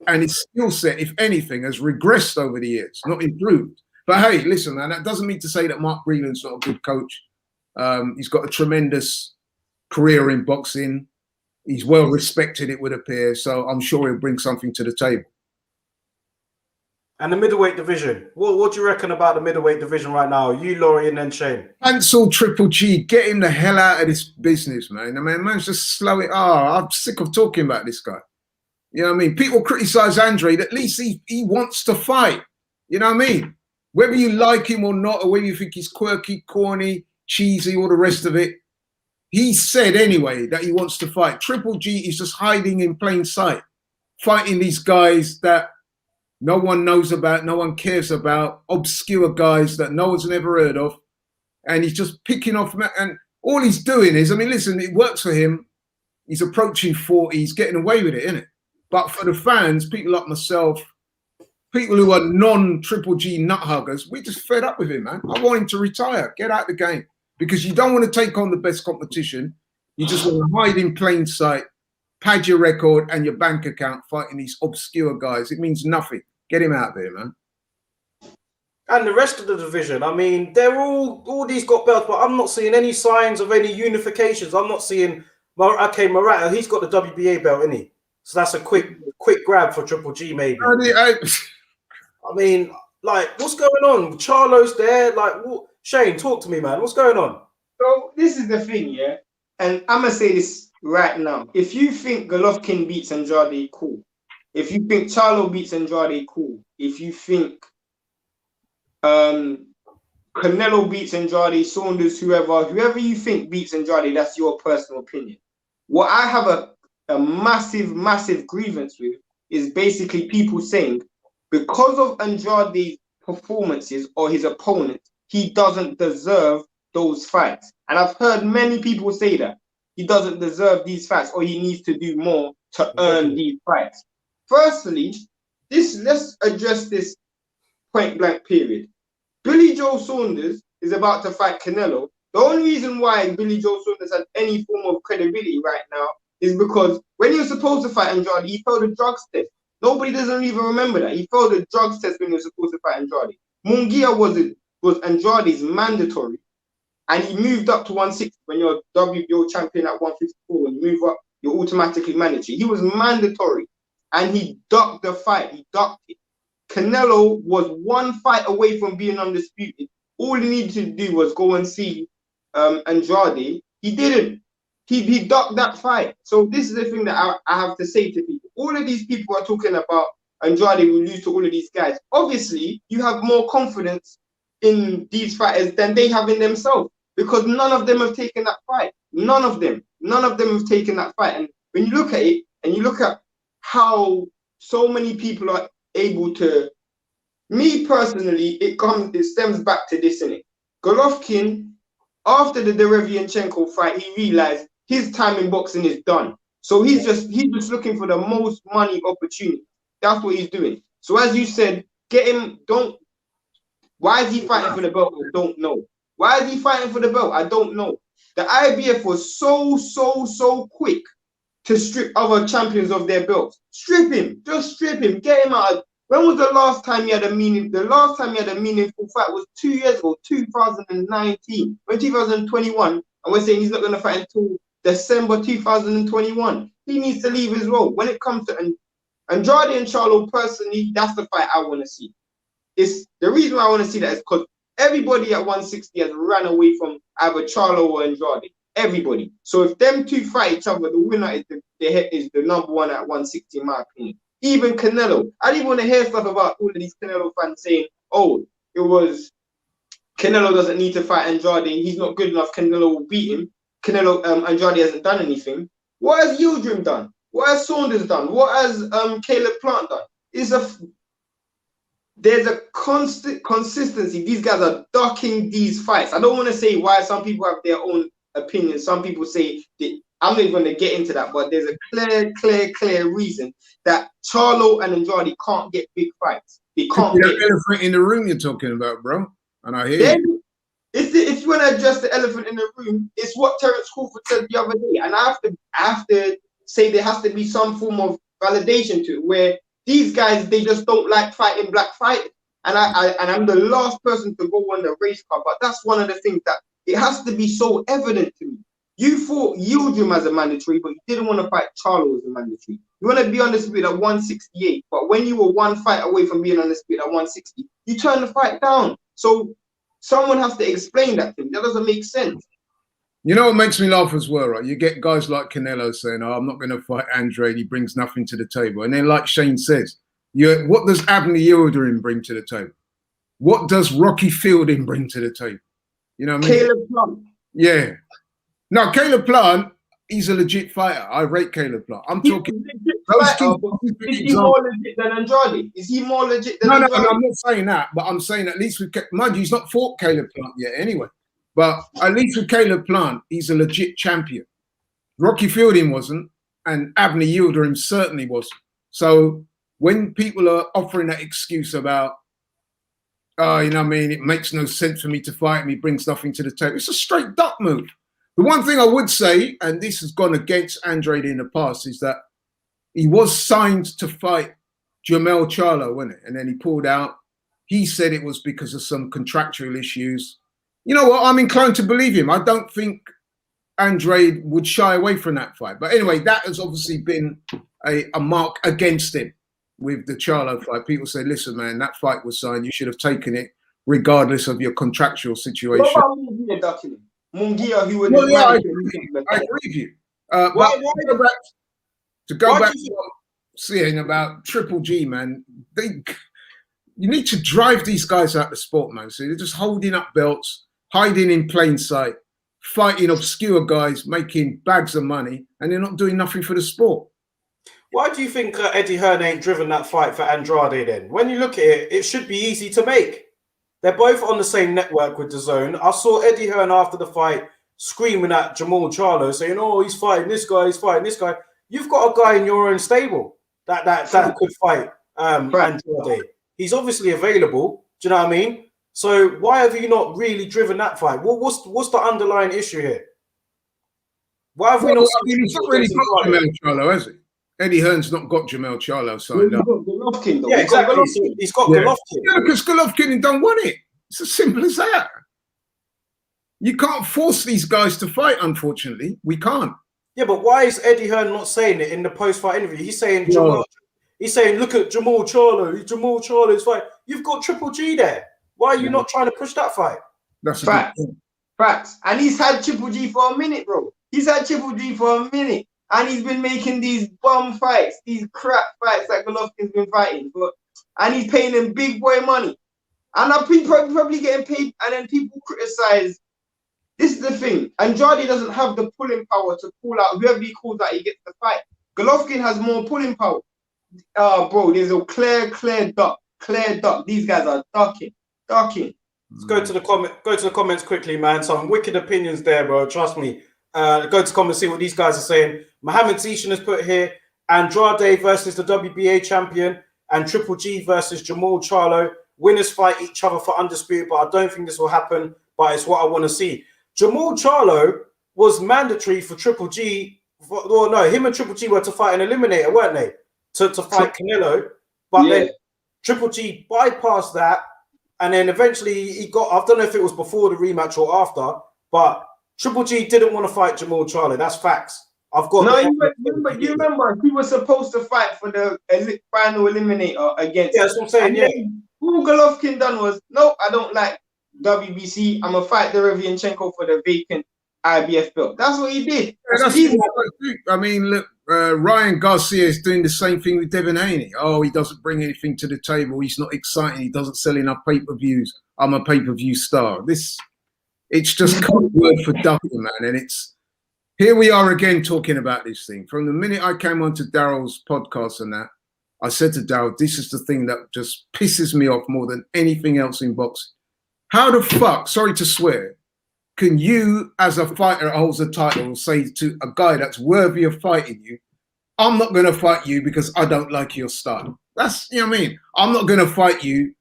and his skill set, if anything, has regressed over the years, not improved. But hey, listen, man, that doesn't mean to say that Mark Breland's not a good coach. He's got a tremendous career in boxing. He's well respected, it would appear. So I'm sure he'll bring something to the table. And the middleweight division. What do you reckon about the middleweight division right now? You, Laurie, and then Shane. Cancel Triple G. Get him the hell out of this business, man. I mean, man's just slow it. I'm sick of talking about this guy. You know what I mean? People criticize Andrade. At least he wants to fight. You know what I mean? Whether you like him or not, or whether you think he's quirky, corny, cheesy, all the rest of it, he said anyway that he wants to fight. Triple G is just hiding in plain sight, fighting these guys that no one knows about, no one cares about, obscure guys that no one's never heard of. And he's just picking off, and all he's doing is, I mean, listen, it works for him. He's approaching 40, he's getting away with it, isn't it? But for the fans, people like myself, people who are non-Triple G nut huggers, we just fed up with him, man. I want him to retire, get out the game. Because you don't want to take on the best competition. You just want to hide in plain sight, pad your record and your bank account fighting these obscure guys. It means nothing. Get him out there, man. And the rest of the division, I mean, they're all these got belts, but I'm not seeing any signs of any unifications. I'm not seeing, okay, Murata, he's got the WBA belt, isn't he? So that's a quick grab for Triple G, maybe. I mean, like, what's going on? Charlo's there. Like, what? Shane, talk to me, man. What's going on? So this is the thing, yeah? And I'm going to say this right now. If you think Golovkin beats Andrade, cool. If you think Charlo beats Andrade, cool. If you think Canelo beats Andrade, Saunders, whoever you think beats Andrade, that's your personal opinion. What I have a massive grievance with is basically people saying because of Andrade's performances or his opponent, he doesn't deserve those fights. And I've heard many people say that he doesn't deserve these fights or he needs to do more to earn these fights. Firstly, let's address this point blank period. Billy Joe Saunders is about to fight Canelo. The only reason why Billy Joe Saunders has any form of credibility right now is because when he was supposed to fight Andrade, he failed a drugs test. Nobody doesn't even remember that. He failed a drugs test when he was supposed to fight Andrade. Munguia was Andrade's mandatory, and he moved up to 160 when you're WBO champion at 154. When you move up, you're automatically mandatory. He was mandatory, and he ducked the fight. He ducked it. Canelo was one fight away from being undisputed. All he needed to do was go and see Andrade. He didn't. He ducked that fight. So this is the thing that I have to say to people. All of these people are talking about Andrade will lose to all of these guys. Obviously, you have more confidence in these fighters than they have in themselves because none of them have taken that fight. None of them have taken that fight. And when you look at it and you look at how so many people are able to, me personally, it stems back to this, innit? Golovkin, after the Derevianchenko fight, he realized his time in boxing is done. So he's just looking for the most money opportunity. That's what he's doing. So as you said, why is he fighting for the belt? I don't know. Why is he fighting for the belt? I don't know. The IBF was so quick to strip other champions of their belts. Strip him. Just strip him. Get him out. When was the last time he had a meaningful fight was 2 years ago, 2019. When 2021, and we're saying he's not going to fight until December 2021. He needs to leave as well. When it comes to Andrade and Charlo, personally, that's the fight I want to see. It's the reason why I want to see that is because everybody at 160 has ran away from either Charlo or Andrade. Everybody. So if them two fight each other, the winner is the number one at 160, in my opinion. Even Canelo. I didn't want to hear stuff about all of these Canelo fans saying, oh, it was Canelo doesn't need to fight Andrade. He's not good enough. Canelo will beat him. Andrade hasn't done anything. What has Yildirim done? What has Saunders done? What has Caleb Plant done? There's a constant consistency. These guys are ducking these fights. I don't want to say why some people have their own opinions. Some people say I'm not even going to get into that, but there's a clear reason that Charlo and Andrade can't get big fights. They can't get the elephant in the room you're talking about, bro. And I hear you. If you want to address the elephant in the room, it's what Terence Crawford said the other day. And I have to say there has to be some form of validation to it, where these guys, they just don't like fighting black fighters. And I'm the last person to go on the race car, but that's one of the things that it has to be so evident to me. You fought Yildirim as a mandatory, but you didn't want to fight Charlo as a mandatory. You want to be undisputed at 168, but when you were one fight away from being undisputed at 160, you turned the fight down. So someone has to explain that to me. That doesn't make sense. You know what makes me laugh as well, right? You get guys like Canelo saying, "Oh, I'm not going to fight Andrade. He brings nothing to the table." And then, like Shane says, what does Abner Yildirim bring to the table? What does Rocky Fielding bring to the table? You know what I mean? Caleb Plant. Yeah. No, Caleb Plant, he's a legit fighter. I rate Caleb Plant. I'm talking. Is he more legit than Andrade? Is he more legit than Andrade? No, I'm not saying that, but I'm saying at least with, mind you, he's not fought Caleb Plant yet anyway. But at least with Caleb Plant, he's a legit champion. Rocky Fielding wasn't, and Abner Yildirim certainly wasn't. So when people are offering that excuse about, oh, you know what I mean, it makes no sense for me to fight him, he brings nothing to the table, it's a straight duck move. The one thing I would say, and this has gone against Andrade in the past, is that he was signed to fight Jermell Charlo, wasn't it? And then he pulled out. He said it was because of some contractual issues. You know what? I'm inclined to believe him. I don't think Andrade would shy away from that fight. But anyway, that has obviously been a mark against him with the Charlo fight. People say, listen, man, that fight was signed. You should have taken it regardless of your contractual situation. What about Munguia ducking? Munguia, who would I agree with you. But to go back to what I'm saying about Triple G, man, you need to drive these guys out of the sport, man. So they're just holding up belts, hiding in plain sight, fighting obscure guys, making bags of money, and they're not doing nothing for the sport. Why do you think Eddie Hearn ain't driven that fight for Andrade then? When you look at it, it should be easy to make. They're both on the same network with DAZN. I saw Eddie Hearn after the fight screaming at Jermall Charlo, saying, "Oh, he's fighting this guy, he's fighting this guy." You've got a guy in your own stable that could fight Andrade. He's obviously available. Do you know what I mean? So why have you not really driven that fight? What's the underlying issue here? Why have we not? I mean, he's not really got Jermell Charlo, has he? Eddie Hearn's not got Jermell Charlo signed up. Golovkin, though. Yeah, exactly. He's got Golovkin. Yeah, because Golovkin don't want it. It's as simple as that. You can't force these guys to fight, unfortunately. We can't. Yeah, but why is Eddie Hearn not saying it in the post-fight interview? He's saying, he's saying, look at Jermall Charlo. Jermall Charlo's fight. You've got Triple G there. Why are you not trying to push that fight? That's Facts. And he's had Triple G for a minute, bro. He's had Triple G for a minute. And he's been making these bum fights, these crap fights that Golovkin's been fighting. And he's paying them big boy money. And I'm probably getting paid. And then people criticize. This is the thing. Andrade doesn't have the pulling power to pull out whoever he calls out, he gets the fight. Golovkin has more pulling power. Bro, there's a clear duck. These guys are ducking. Let's go to the comments quickly, man. Some wicked opinions there, bro. Trust me. Go to comments, see what these guys are saying. Mohammed Zishan has put here Andrade versus the WBA champion and Triple G versus Jermall Charlo. Winners fight each other for undisputed, but I don't think this will happen. But it's what I want to see. Jermall Charlo was mandatory for Triple G. Well, no, him and Triple G were to fight an eliminator, weren't they? To fight Canelo. But then Triple G bypassed that. And then eventually he got, I don't know if it was before the rematch or after, but Triple G didn't want to fight Jermall Charlo. That's facts. I've got. No, you remember he was supposed to fight for the final eliminator against. Yeah, that's what I'm saying. Yeah. All Golovkin done was, nope, I don't like WBC. I'm gonna fight Derevianchenko for the vacant IBF belt. That's what he did. I mean, look, Ryan Garcia is doing the same thing with Devin Haney. Oh, he doesn't bring anything to the table. He's not exciting. He doesn't sell enough pay-per-views. I'm a pay-per-view star. It's just code word for ducking, man. And here we are again talking about this thing. From the minute I came onto Daryl's podcast and that, I said to Daryl, this is the thing that just pisses me off more than anything else in boxing. How the fuck, sorry to swear, can you, as a fighter that holds a title, say to a guy that's worthy of fighting you, I'm not going to fight you because I don't like your style? That's, you know what I mean? I'm not going to fight you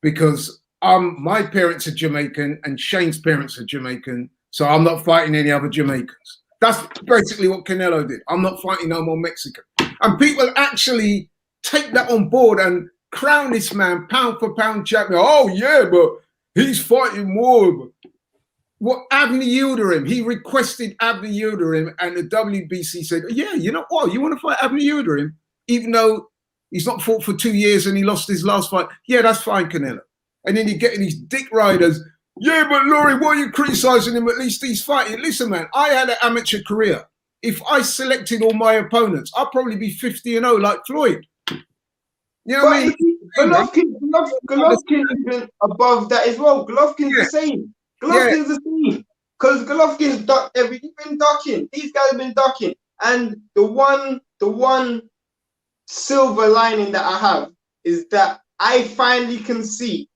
because my parents are Jamaican and Shane's parents are Jamaican, so I'm not fighting any other Jamaicans. That's basically what Canelo did. I'm not fighting no more Mexican. And people actually take that on board and crown this man pound for pound champion. Oh, yeah, but he's fighting more. What Abner Yildirim, he requested Abner Yildirim, and the WBC said, yeah, you know what? You want to fight Abner Yildirim, even though he's not fought for 2 years and he lost his last fight? Yeah, that's fine, Canelo. And then you're getting these dick riders. Yeah, but Laurie, why are you criticizing him? At least he's fighting. Listen, man, I had an amateur career. If I selected all my opponents, I'd probably be 50-0 like Floyd. You know what I mean? Golovkin isn't above that as well. Golovkin's the same. Golovkin's the same. Because Golovkin's ducked everything. He's been ducking. These guys have been ducking. And the one silver lining that I have is that I finally can see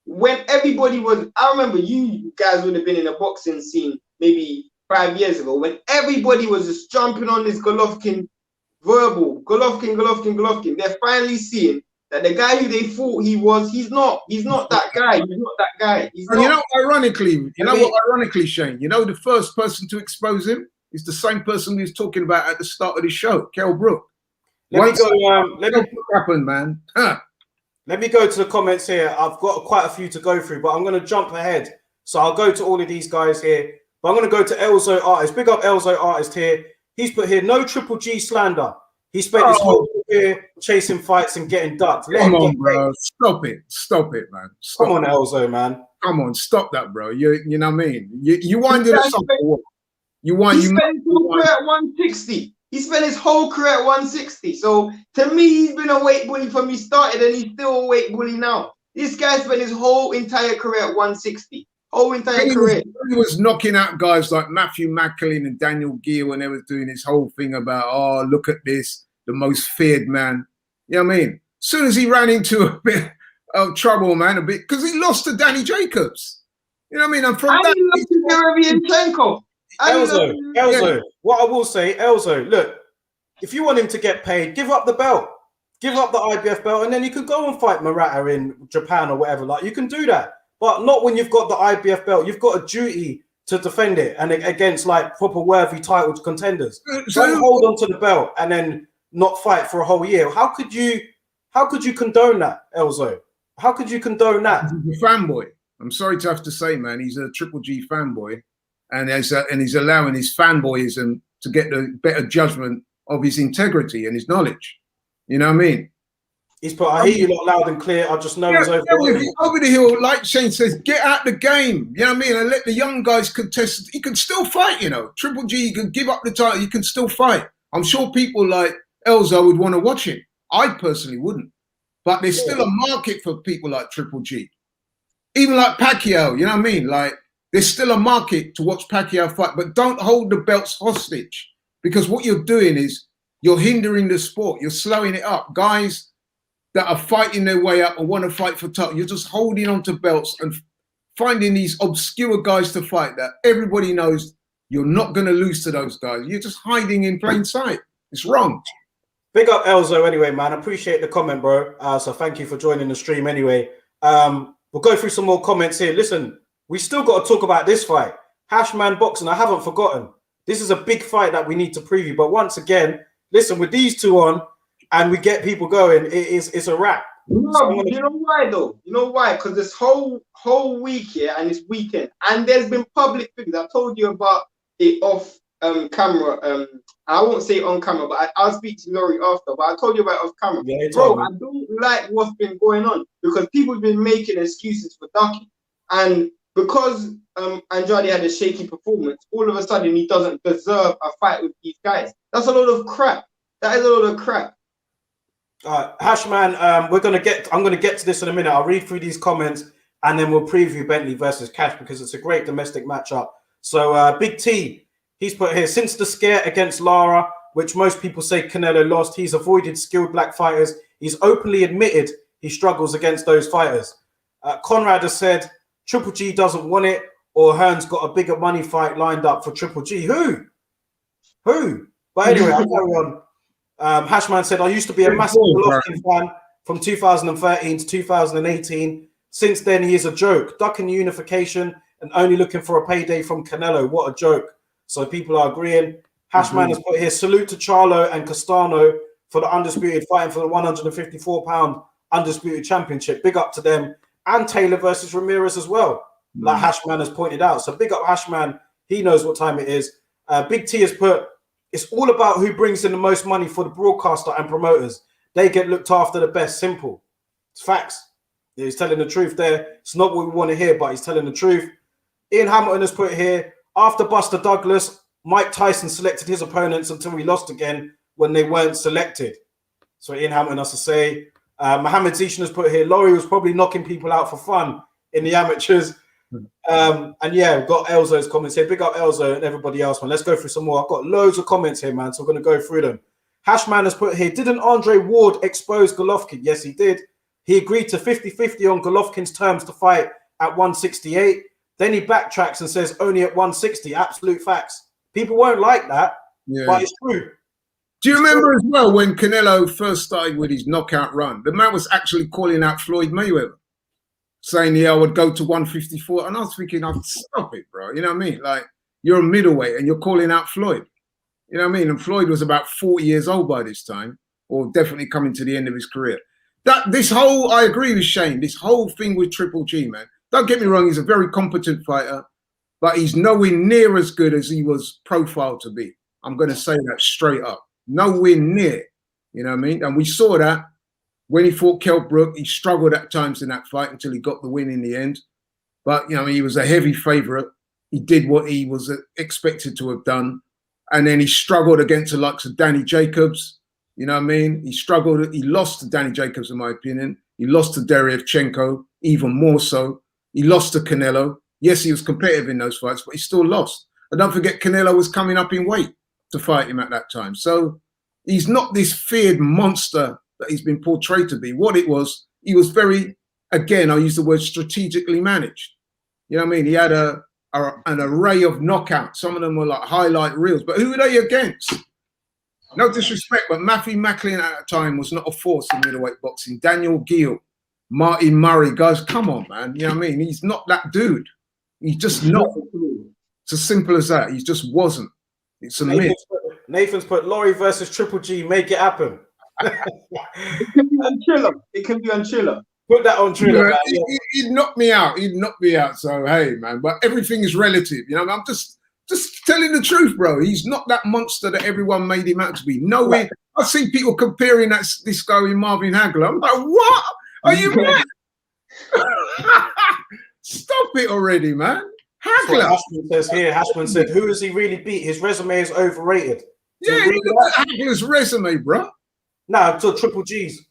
when everybody was, I remember you guys would have been in a boxing scene maybe 5 years ago when everybody was just jumping on this Golovkin verbal. Golovkin. They're finally seeing that the guy who they thought he was, he's not that guy. He's not that guy. He's not. You know, ironically, Shane, you know, the first person to expose him is the same person we was talking about at the start of the show, Kell Brook. Let me happen, man. Huh. Let me go to the comments here. I've got quite a few to go through, but I'm going to jump ahead. So I'll go to all of these guys here. But I'm going to go to Elzo Artist. Big up Elzo Artist here. He's put here, no Triple G slander. He spent his whole career chasing fights and getting ducked. Come on, bro. Stop it, man. Come on, Elzo, man. Come on, stop that, bro. You know what I mean? You winded us up for what? He spent his whole career at 160. He spent his whole career at 160. So to me, he's been a weight bully from he started, and he's still a weight bully now. This guy spent his whole entire career at 160. Whole entire career. He was knocking out guys like Matthew Macklin and Daniel Gear when they was doing his whole thing about, oh, look at this, the most feared man. You know what I mean? As soon as he ran into a bit of trouble, man, because he lost to Danny Jacobs. You know what I mean? And from that, he lost to Derevyanchenko. Elzo, what I will say, Elzo, look, if you want him to get paid, give up the belt. Give up the IBF belt, and then you can go and fight Murata in Japan or whatever. Like, you can do that. But not when you've got the IBF belt. You've got a duty to defend it and against like proper worthy title contenders. Don't hold on to the belt and then not fight for a whole year. How could you condone that, Elzo? How could you condone that? He's a fanboy. I'm sorry to have to say, man, he's a Triple G fanboy, and he's allowing his fanboyism to get the better judgment of his integrity and his knowledge. You know what I mean? He's put, I hear you lot loud and clear. I just know it's over. Over the hill, like Shane says, get out the game. You know what I mean? And let the young guys contest. He can still fight, you know. Triple G, you can give up the title. You can still fight. I'm sure people like Elzo would want to watch him. I personally wouldn't. But there's still a market for people like Triple G. Even like Pacquiao, you know what I mean? Like, there's still a market to watch Pacquiao fight. But don't hold the belts hostage. Because what you're doing is you're hindering the sport. You're slowing it up. Guys that are fighting their way up and want to fight for title, you're just holding on to belts and finding these obscure guys to fight that everybody knows you're not going to lose to those guys. You're just hiding in plain sight. It's wrong. Big up Elzo anyway, man. Appreciate the comment, bro. So thank you for joining the stream anyway. We'll go through some more comments here. Listen, we still got to talk about this fight. Hashman Boxing, I haven't forgotten. This is a big fight that we need to preview. But once again, listen, with these two on, and we get people going, it's a wrap. No, you know why though? You know why? Because this whole week here and this weekend, and there's been public figures. I told you about it off camera. I won't say on camera, but I'll speak to Laurie after. But I told you about it off camera. Yeah, bro, I don't like what's been going on because people have been making excuses for ducking, and because Andrade had a shaky performance, all of a sudden he doesn't deserve a fight with these guys. That's a load of crap. That is a load of crap. Hashman, I'm gonna get to this in a minute. I'll read through these comments and then we'll preview Bentley versus Cash because it's a great domestic matchup. So Big T, he's put here, since the scare against Lara, which most people say Canelo lost, he's avoided skilled black fighters. He's openly admitted he struggles against those fighters. Conrad has said Triple G doesn't want it, or Hearn's got a bigger money fight lined up for Triple G. Who? But anyway, I'll carry on. Hashman said, I used to be a massive Golovkin fan from 2013 to 2018. Since then, he is a joke. Ducking unification and only looking for a payday from Canelo. What a joke. So people are agreeing. Hashman has put here, salute to Charlo and Castano for the undisputed fighting for the 154-pound undisputed championship. Big up to them. And Taylor versus Ramirez as well, like Hashman has pointed out. So big up Hashman. He knows what time it is. Big T has put, it's all about who brings in the most money for the broadcaster and promoters. They get looked after the best. Simple. It's facts. He's telling the truth there. It's not what we want to hear, but he's telling the truth. Ian Hamilton has put here, after Buster Douglas, Mike Tyson selected his opponents until he lost again when they weren't selected. So Ian Hamilton has to say. Mohammed Zishan has put here, Laurie was probably knocking people out for fun in the amateurs. And yeah, we've got Elzo's comments here. Big up Elzo and everybody else, man. Let's go through some more. I've got loads of comments here, man. So we're going to go through them. Hashman has put here, didn't Andre Ward expose Golovkin? Yes, he did. He agreed to 50-50 on Golovkin's terms to fight at 168. Then he backtracks and says only at 160. Absolute facts. People won't like that, but it's true. Do you remember as well when Canelo first started with his knockout run? The man was actually calling out Floyd Mayweather, saying, yeah, I would go to 154. And I was thinking, I'd stop it, bro. You know what I mean? Like, you're a middleweight and you're calling out Floyd. You know what I mean? And Floyd was about 40 years old by this time, or definitely coming to the end of his career. I agree with Shane, this whole thing with Triple G, man. Don't get me wrong, he's a very competent fighter, but he's nowhere near as good as he was profiled to be. I'm going to say that straight up. Nowhere near. You know what I mean? And we saw that when he fought Kell Brook. He struggled at times in that fight until he got the win in the end. But, you know, he was a heavy favorite. He did what he was expected to have done. And then he struggled against the likes of Danny Jacobs. You know what I mean? He struggled. He lost to Danny Jacobs, in my opinion. He lost to Deryevchenko, even more so. He lost to Canelo. Yes, he was competitive in those fights, but he still lost. And don't forget, Canelo was coming up in weight to fight him at that time. So he's not this feared monster that he's been portrayed to be. What it was, he was very, again, I use the word strategically managed. You know what I mean? He had an array of knockouts. Some of them were like highlight reels. But who were they against? No disrespect, but Matthew Macklin at that time was not a force in middleweight boxing. Daniel Gill, Martin Murray, guys, come on, man. You know what I mean? He's not that dude. He's just not. It's as simple as that. He just wasn't. It's a myth. Nathan's put Laurie versus Triple G. Make it happen. It can be on Triller. It can be on Triller. Put that on Triller. Yeah, he'd knock me out. He'd knock me out. So, hey, man. But everything is relative. You know, I'm just telling the truth, bro. He's not that monster that everyone made him out to be. No way. I've seen people comparing this guy with Marvin Hagler. I'm like, what? Are you mad? Stop it already, man. Hagler. Hashman says here. Hashman said, "Who has he really beat? His resume is overrated." Yeah, look at Hagler's resume, bro. No, so Triple G's.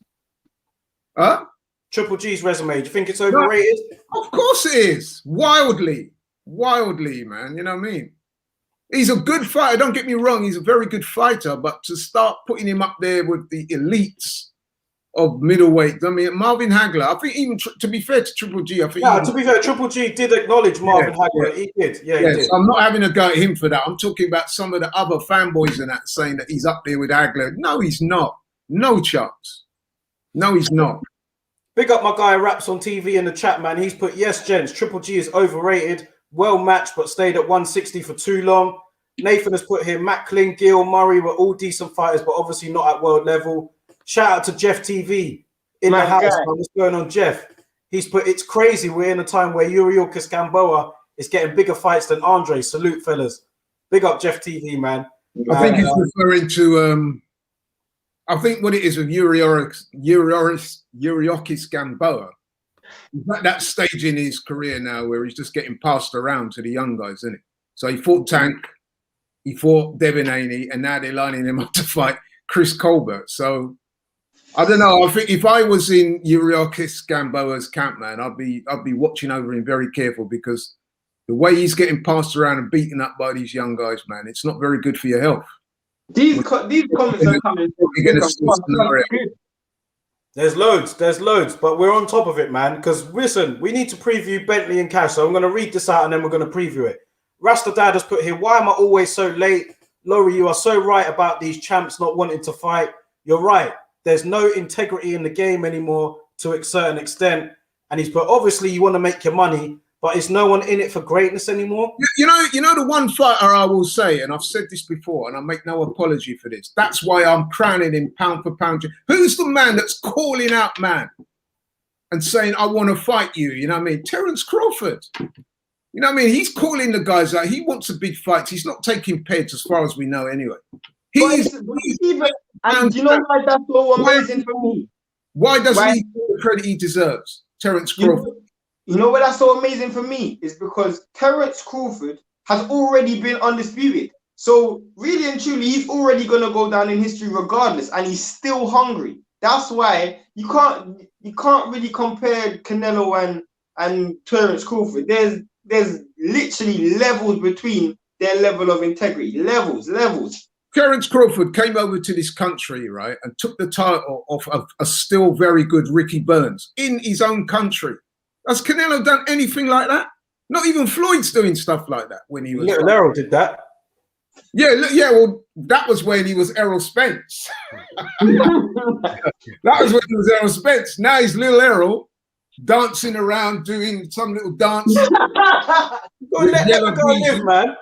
Huh? Triple G's resume. Do you think it's overrated? No, of course it is. Wildly, man. You know what I mean? He's a good fighter. Don't get me wrong. He's a very good fighter. But to start putting him up there with the elites of middleweight, I mean, Marvin Hagler, I think even to be fair to Triple G, I think. No, to be fair, Triple G did acknowledge Marvin Hagler. He did. Yeah, he did. So I'm not having a go at him for that. I'm talking about some of the other fanboys and that saying that he's up there with Hagler. No, he's not. No chance. No, he's not. Big up my guy Raps on TV in the chat, man. He's put, yes, gents, Triple G is overrated. Well matched, but stayed at 160 for too long. Nathan has put here, Macklin, Gill, Murray were all decent fighters, but obviously not at world level. Shout out to Jeff TV in the house. What's going on, Jeff? He's put, it's crazy. We're in a time where Yuriorkis Gamboa is getting bigger fights than Andre. Salute, fellas. Big up Jeff TV, man. I think he's referring to, I think what it is with Yuriorkis Gamboa, he's at that stage in his career now where he's just getting passed around to the young guys, isn't it? So he fought Tank, he fought Devin Haney, and now they're lining him up to fight Chris Colbert. So I don't know. I think if I was in Yuriorkis Gamboa's camp, man, I'd be watching over him very careful, because the way he's getting passed around and beaten up by these young guys, man, it's not very good for your health. These comments are coming. There's loads, but we're on top of it, man. Because listen, we need to preview Bentley and Cash. So I'm going to read this out and then we're going to preview it. Rasta Dad has put here, why am I always so late? Laurie, you are so right about these champs not wanting to fight. You're right. There's no integrity in the game anymore to a certain extent. And he's put, obviously you want to make your money, but is no one in it for greatness anymore? You know the one fighter I will say, and I've said this before, and I make no apology for this. That's why I'm crowning him pound for pound. Who's the man that's calling out, man, and saying, I want to fight you? You know what I mean? Terence Crawford. You know what I mean? He's calling the guys out. He wants a big fight. He's not taking peds as far as we know anyway. And you know why that's so amazing for me? Why doesn't he get the credit he deserves? Terence Crawford. You know what that's so amazing for me is because Terence Crawford has already been undisputed. So really and truly, he's already gonna go down in history regardless, and he's still hungry. That's why you can't really compare Canelo and Terence Crawford. There's literally levels between their level of integrity. Levels. Terence Crawford came over to this country, right, and took the title off of a still very good Ricky Burns in his own country. Has Canelo done anything like that? Not even Floyd's doing stuff like that when he was. Little Errol did that. Yeah. Well, that was when he was Errol Spence. That was when he was Errol Spence. Now he's little Errol dancing around doing some little dance. Let him go live, man.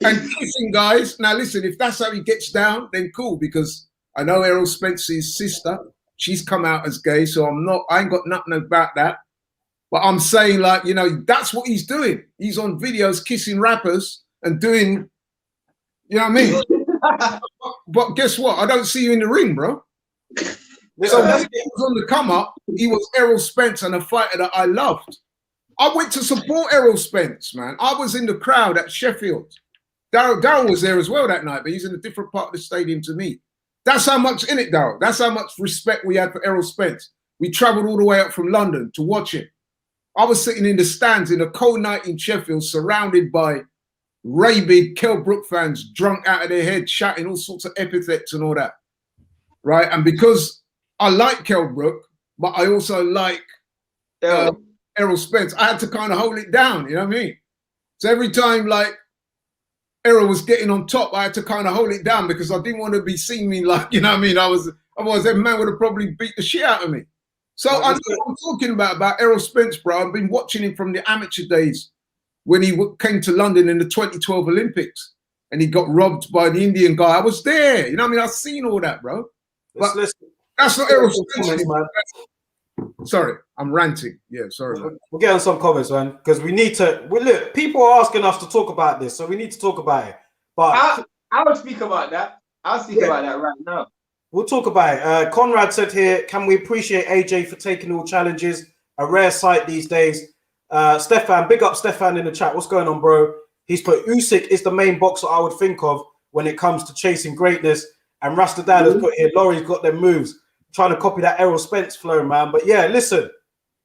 And kissing guys. Now listen, if that's how he gets down, then cool, because I know Errol Spence's sister. She's come out as gay, so I ain't got nothing about that. But I'm saying, like, you know, that's what he's doing. He's on videos kissing rappers and doing, you know what I mean? But guess what? I don't see you in the ring, bro. So when he was on the come up, he was Errol Spence and a fighter that I loved. I went to support Errol Spence, man. I was in the crowd at Sheffield. Darryl was there as well that night, but he's in a different part of the stadium to me. That's how much in it, Darryl. That's how much respect we had for Errol Spence. We traveled all the way up from London to watch him. I was sitting in the stands in a cold night in Sheffield, surrounded by rabid Kell Brook fans, drunk out of their head, shouting all sorts of epithets and all that, right? And because I like Kell Brook, but I also like Errol Spence, I had to kind of hold it down, you know what I mean? So every time, like, Errol was getting on top, I had to kind of hold it down because I didn't want to be seen me like, you know what I mean? Otherwise, every man would have probably beat the shit out of me. So I know what I'm talking about Errol Spence, bro. I've been watching him from the amateur days when he came to London in the 2012 Olympics and he got robbed by the Indian guy. I was there. You know what I mean? I've seen all that, bro. But that's not Errol Spence, man. Sorry, I'm ranting. Yeah, sorry. We'll get on some comments, man, because we need to. Look, people are asking us to talk about this, so we need to talk about it. But I will speak about that. I'll speak about that right now. We'll talk about it. Conrad said here, can we appreciate AJ for taking all challenges? A rare sight these days. Stefan, big up Stefan in the chat. What's going on, bro? He's put Usyk is the main boxer I would think of when it comes to chasing greatness. And Rasta Dad has put here, Laurie's got them moves. Trying to copy that Errol Spence flow, man. But yeah, listen,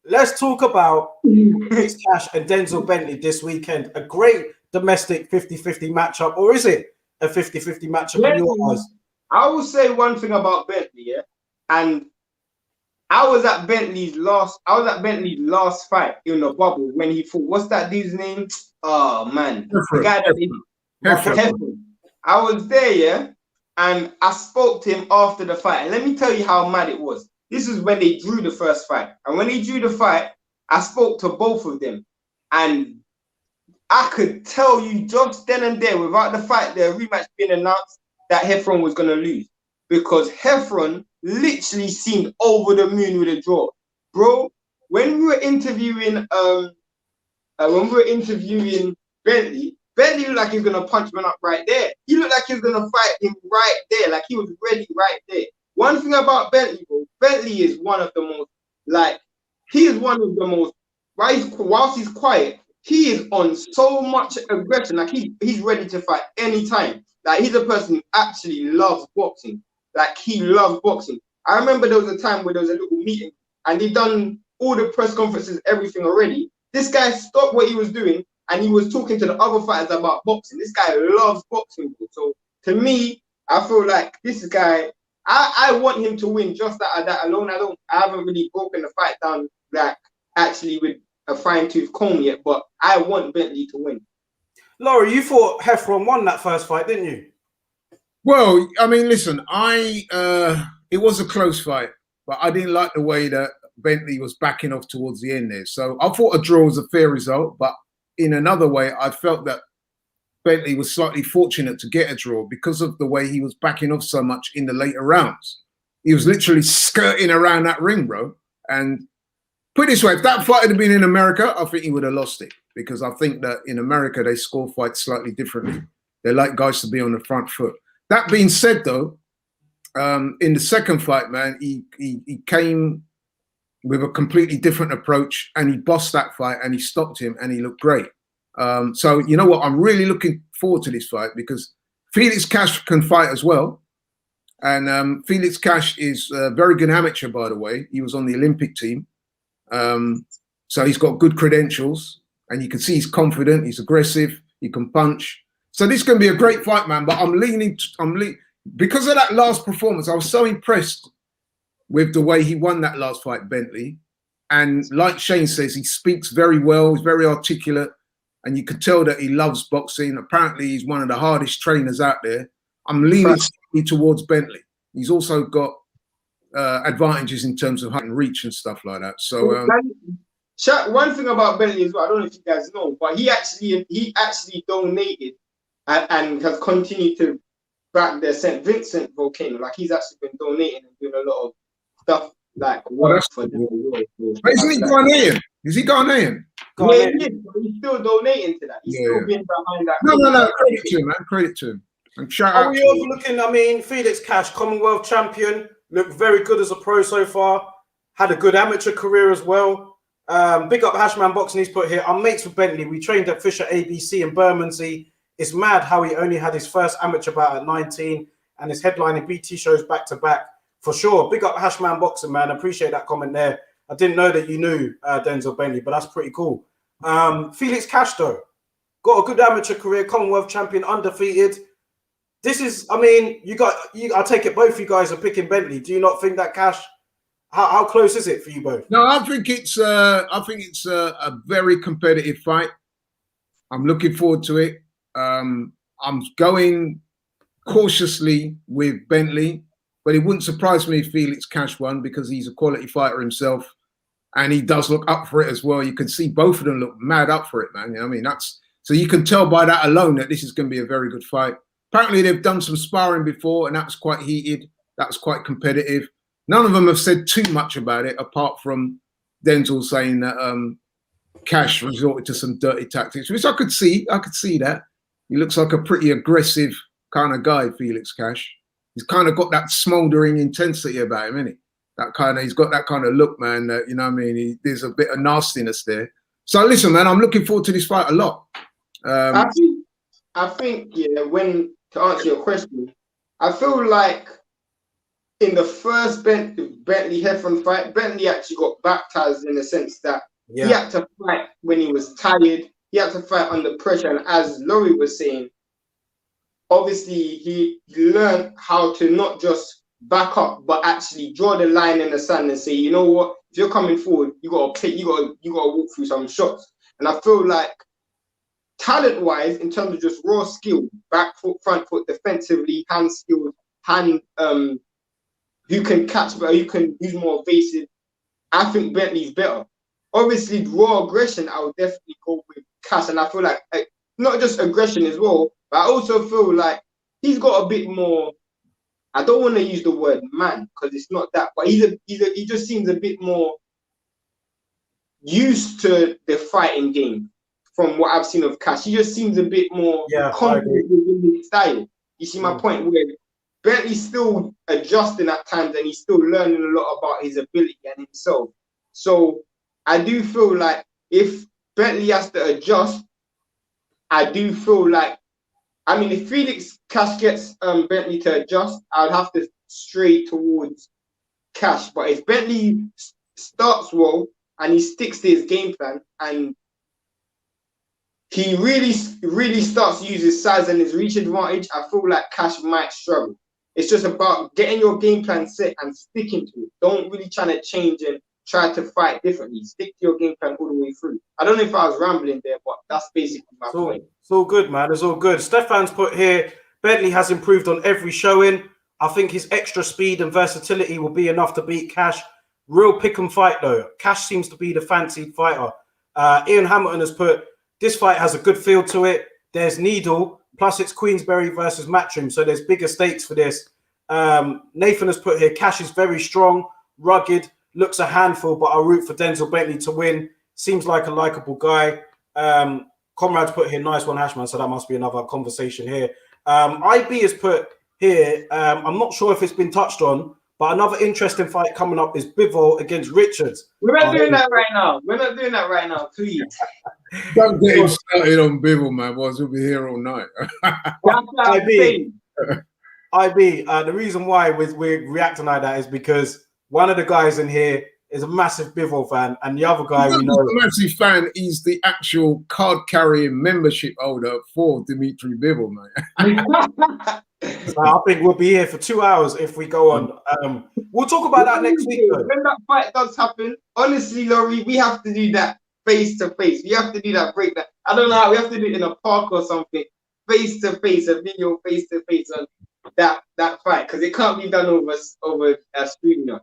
let's talk about Chris Cash and Denzel Bentley this weekend. A great domestic 50-50 matchup, or is it a 50-50 matchup in your eyes? I will say one thing about Bentley, yeah. And I was at Bentley's last fight in the bubble when he fought. What's that dude's name? Oh man, the guy that I was there, yeah. And I spoke to him after the fight. And let me tell you how mad it was. This is when they drew the first fight. And when they drew the fight, I spoke to both of them. And I could tell you just then and there, without the fight, the rematch being announced, that Hearn was going to lose. Because Hearn literally seemed over the moon with a draw. Bro, when we were interviewing Bentley looked like he was going to punch man up right there. He looked like he was going to fight him right there. Like he was ready right there. One thing about Bentley, bro, Bentley is one of the most, whilst he's quiet, he is on so much aggression. Like he's ready to fight anytime. Like he's a person who actually loves boxing. Like he loves boxing. I remember there was a time where there was a little meeting and they'd done all the press conferences, everything already. This guy stopped what he was doing and he was talking to the other fighters about boxing. This guy loves boxing. So to me, I feel like this guy, I want him to win just that alone. I haven't really broken the fight down like actually with a fine-tooth comb yet, but I want Bentley to win. Laurie, you thought Hearn won that first fight, didn't you? Well, I mean, listen, it was a close fight, but I didn't like the way that Bentley was backing off towards the end there. So I thought a draw was a fair result, but in another way, I felt that Bentley was slightly fortunate to get a draw because of the way he was backing off so much in the later rounds. He was literally skirting around that ring, bro. And put it this way, if that fight had been in America, I think he would have lost it because I think that in America, they score fights slightly differently. They like guys to be on the front foot. That being said, though, in the second fight, man, he with a completely different approach, and he bossed that fight and he stopped him and he looked great. So you know what? I'm really looking forward to this fight because Felix Cash can fight as well. And Felix Cash is a very good amateur, by the way. He was on the Olympic team. So he's got good credentials, and you can see he's confident, he's aggressive, he can punch. So this can be a great fight, man. But I'm leaning because of that last performance. I was so impressed with the way he won that last fight, Bentley. And like Shane says, he speaks very well, he's very articulate, and you can tell that he loves boxing. Apparently, he's one of the hardest trainers out there. I'm leaning towards Bentley. He's also got advantages in terms of height and reach and stuff like that. So one thing about Bentley as well, I don't know if you guys know, but he actually donated and has continued to back the St. Vincent volcano. Like he's actually been donating and doing a lot of stuff like work for them. But isn't he Ghanaian? Is he Ghanaian? Yeah, he's still donating to that. He's still being behind that. No. Credit to him, man. Credit to him. And shout out. Are we overlooking? I mean, Felix Cash, Commonwealth champion, looked very good as a pro so far. Had a good amateur career as well. Big up Hashman Boxing. He's put here. I'm mates with Bentley. We trained at Fisher ABC in Bermondsey. It's mad how he only had his first amateur bout at 19 and is headlining BT shows back to back. For sure. Big up Hashman Boxing, man. Appreciate that comment there. I didn't know that you knew Denzel Bentley, but that's pretty cool. Felix Cash, though, got a good amateur career, Commonwealth champion, undefeated. This is, I mean, I take it both you guys are picking Bentley. Do you not think that Cash, how close is it for you both? No, I think it's a very competitive fight. I'm looking forward to it. I'm going cautiously with Bentley, but it wouldn't surprise me if Felix Cash won because he's a quality fighter himself, and he does look up for it as well. You can see both of them look mad up for it, man. You know what I mean, so you can tell by that alone that this is going to be a very good fight. Apparently, they've done some sparring before, and that was quite heated. That was quite competitive. None of them have said too much about it, apart from Denzel saying that Cash resorted to some dirty tactics, which I could see. I could see that. He looks like a pretty aggressive kind of guy, Felix Cash. He's kind of got that smouldering intensity about him, isn't he? He's got that kind of look, man. That, you know what I mean? There's a bit of nastiness there. So listen, man, I'm looking forward to this fight a lot. I think, yeah, to answer your question, I feel like in the first Bentley Hearn fight, Bentley actually got baptized in the sense that he had to fight when he was tired. He had to fight under pressure. And as Laurie was saying, obviously he learned how to not just back up, but actually draw the line in the sand and say, you know what, if you're coming forward, you gotta walk through some shots. And I feel like talent-wise, in terms of just raw skill, back foot, front foot, defensively, hand skills, who can catch better, who can use more evasive, I think Bentley's better. Obviously, raw aggression, I would definitely go with Cash. And I feel like, not just aggression as well, but I also feel like he's got a bit more, I don't want to use the word man, because it's not that, but he just seems a bit more used to the fighting game from what I've seen of Cash. He just seems a bit more confident in his style. You see my point, where Bentley's still adjusting at times and he's still learning a lot about his ability and himself. So I do feel like if Bentley has to adjust, I do feel like, I mean, if Felix Cash gets Bentley to adjust, I'd have to stray towards Cash. But if Bentley starts well and he sticks to his game plan and he really starts to use his size and his reach advantage, I feel like Cash might struggle. It's just about getting your game plan set and sticking to it. Don't really try to change and try to fight differently. Stick to your game plan all the way through. I don't know if I was rambling there, but that's basically my point. It's all good, man. It's all good. Stefan's put here, Bentley has improved on every showing. I think his extra speed and versatility will be enough to beat Cash. Real pick and fight, though. Cash seems to be the fancied fighter. Ian Hamilton has put, this fight has a good feel to it. There's Needle, plus it's Queensberry versus Matchroom, so there's bigger stakes for this. Nathan has put here, Cash is very strong, rugged, looks a handful, but I'll root for Denzel Bentley to win. Seems like a likable guy. Comrade's put here, nice one, Hashman, so that must be another conversation here. IB has put here, I'm not sure if it's been touched on, But another interesting fight coming up is Bivol against Richards. We're not doing that right now. We're not doing that right now, please. Don't get him started on Bivol, man. Otherwise, we'll be here all night. That's what I'm saying. The reason why we're reacting like that is because one of the guys in here is a massive Bivol fan, and the other guy we know. A massive fan. He's the actual card-carrying membership holder for Dimitri Bivol, man. So I think we'll be here for 2 hours if we go on. We'll talk about that next week, though. When that fight does happen, honestly, Laurie, we have to do that face to face. We have to do that breakdown. I don't know how we have to do it in a park or something, face to face, a video face to face on that fight, because it can't be done over a screen now.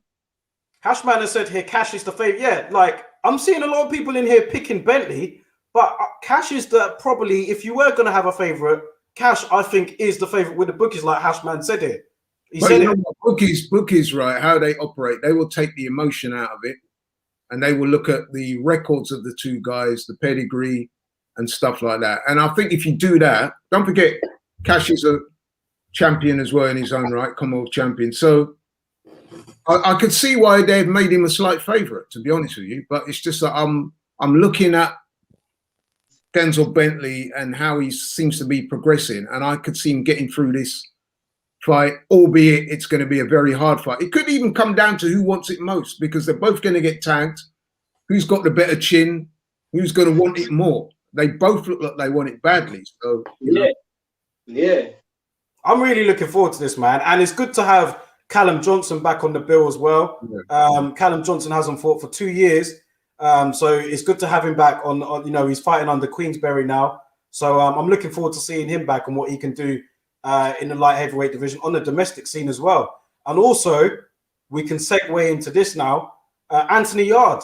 Hashman has said here, Cash is the favorite. Yeah, like I'm seeing a lot of people in here picking Bentley, but Cash is probably, if you were going to have a favorite, Cash, I think, is the favorite with the bookies, like Hashman said it. He but said you know what, bookies, right? How they operate, they will take the emotion out of it, and they will look at the records of the two guys, the pedigree, and stuff like that. And I think if you do that, don't forget, Cash is a champion as well in his own right, Commonwealth champion. So I could see why they've made him a slight favourite, to be honest with you. But it's just that I'm looking at Denzel Bentley and how he seems to be progressing, and I could see him getting through this fight, albeit it's going to be a very hard fight. It could even come down to who wants it most, because they're both going to get tagged. Who's got the better chin? Who's going to want it more? They both look like they want it badly. So yeah. I'm really looking forward to this, man, and it's good to have Callum Johnson back on the bill as well. Yeah. Callum Johnson hasn't fought for 2 years. So it's good to have him back on, he's fighting under Queensberry now. So I'm looking forward to seeing him back and what he can do in the light heavyweight division on the domestic scene as well. And also, we can segue into this now. Anthony Yard,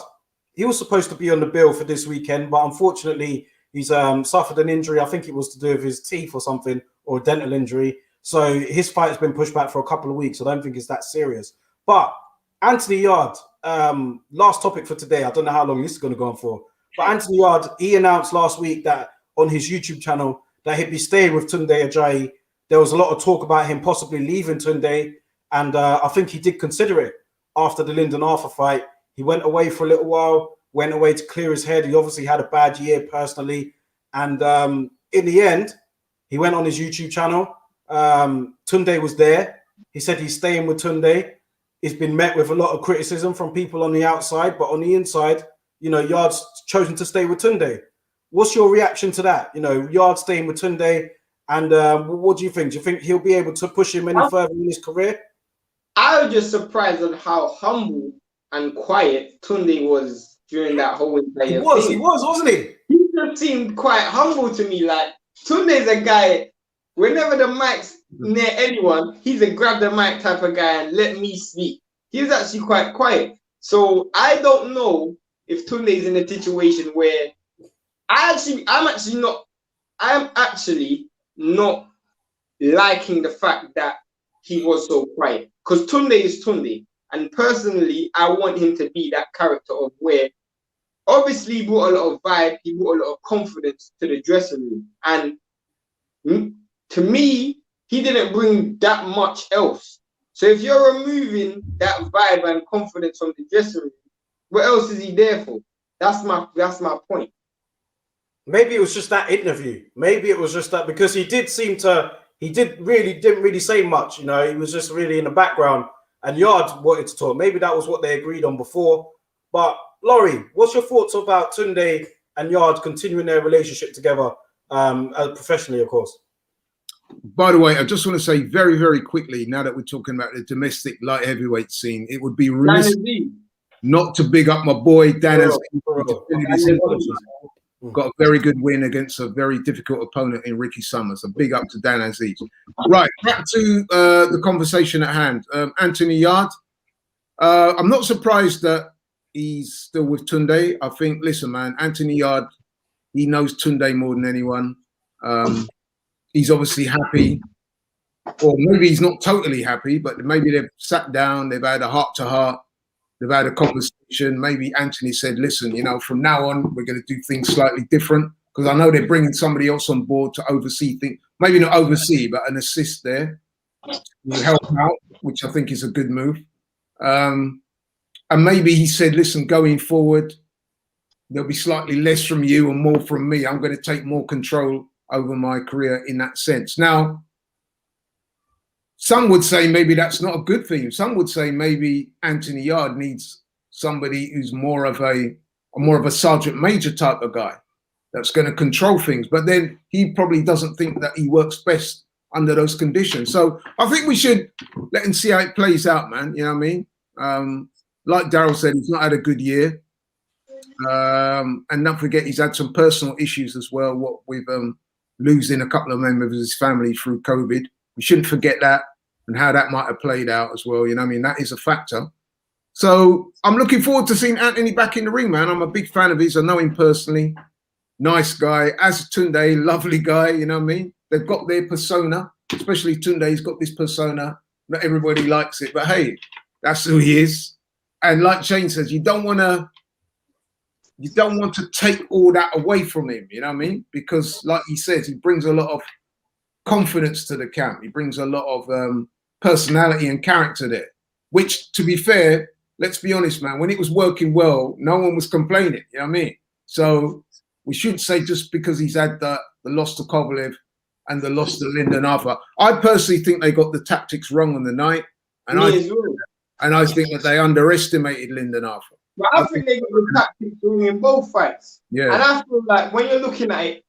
he was supposed to be on the bill for this weekend, but unfortunately, he's suffered an injury. I think it was to do with his teeth or something, or a dental injury. So his fight has been pushed back for a couple of weeks. I don't think it's that serious. But Anthony Yard, last topic for today. I don't know how long this is going to go on for. But Anthony Yard, he announced last week that on his YouTube channel that he'd be staying with Tunde Ajayi. There was a lot of talk about him possibly leaving Tunde. And I think he did consider it after the Lyndon Arthur fight. He went away for a little while, went away to clear his head. He obviously had a bad year personally. And in the end, he went on his YouTube channel. Tunde was there. He said he's staying with Tunde. He's been met with a lot of criticism from people on the outside, but on the inside, Yard's chosen to stay with Tunde. What's your reaction to that? Yard staying with Tunde, and what do you think? Do you think he'll be able to push him any further in his career? I was just surprised on how humble and quiet Tunde was during that whole entire He was, wasn't he? He just seemed quite humble to me. Like, Tunde's a guy, whenever the mic's near anyone, he's a grab the mic type of guy and let me speak. He was actually quite quiet. So I don't know if Tunde is in a situation where I'm actually not liking the fact that he was so quiet. Because Tunde is Tunde. And personally, I want him to be that character of where obviously he brought a lot of vibe, he brought a lot of confidence to the dressing room. And to me, he didn't bring that much else. So if you're removing that vibe and confidence from the dressing room, what else is he there for? That's my point. Maybe it was just that interview. Maybe it was just that, because he didn't really say much. He was just really in the background, and Yard wanted to talk. Maybe that was what they agreed on before. But Laurie, what's your thoughts about Tunde and Yard continuing their relationship together, professionally, of course? By the way, I just want to say very, very quickly, now that we're talking about the domestic light heavyweight scene, it would be remiss not to big up my boy, Dan Aziz. Got a very good win against a very difficult opponent in Ricky Summers. A big up to Dan Aziz. Right, back to the conversation at hand. Anthony Yard. I'm not surprised that he's still with Tunde. I think, listen, man, Anthony Yard, he knows Tunde more than anyone. He's obviously happy, or maybe he's not totally happy, but maybe they've sat down, they've had a heart-to-heart, they've had a conversation. Maybe Anthony said, listen, from now on, we're going to do things slightly different, because I know they're bringing somebody else on board to oversee things, maybe not oversee, but an assist there to help out, which I think is a good move. And maybe he said, listen, going forward, there'll be slightly less from you and more from me. I'm going to take more control over my career in that sense. Now, some would say maybe that's not a good thing. Some would say maybe Anthony Yarde needs somebody who's more of a sergeant major type of guy that's going to control things. But then he probably doesn't think that he works best under those conditions. So I think we should let him see how it plays out, man. You know what I mean? Like Daryl said, he's not had a good year. And don't forget, he's had some personal issues as well, what with losing a couple of members of his family through COVID. We shouldn't forget that and how that might have played out as well. You know what I mean? That is a factor. So I'm looking forward to seeing Anthony back in the ring, man. I'm a big fan of his. I know him personally. Nice guy. As Tunde, lovely guy, you know what I mean? They've got their persona, especially Tunde's got this persona. Not everybody likes it, but hey, that's who he is. And like Shane says, you don't want to take all that away from him, you know what I mean? Because like he says, he brings a lot of confidence to the camp. He brings a lot of personality and character there, which, to be fair, let's be honest, man, when it was working well, no one was complaining, you know what I mean? So we shouldn't say just because he's had the loss to Kovalev and the loss to Lyndon Arthur. I personally think they got the tactics wrong on the night. And I think that they underestimated Lyndon Arthur. But I think they got the tactics wrong in both fights. Yeah. And I feel like when you're looking at it,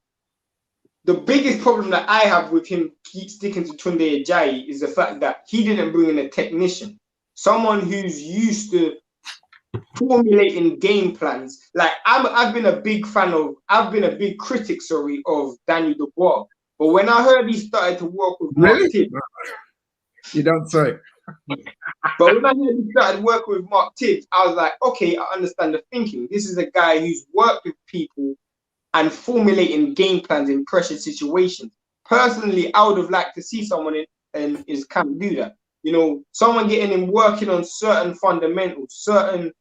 the biggest problem that I have with him keep sticking to Tunde Ajayi is the fact that he didn't bring in a technician. Someone who's used to formulating game plans. Like I've been a big critic, of Daniel Dubois. But when I heard he started to work with Mark Tibbs, you don't say. But when I heard he started working with Mark Tibbs, I was like, okay, I understand the thinking. This is a guy who's worked with people and formulating game plans in pressure situations. Personally, I would have liked to see someone in his camp do that. You know, someone getting him working on certain fundamentals, certain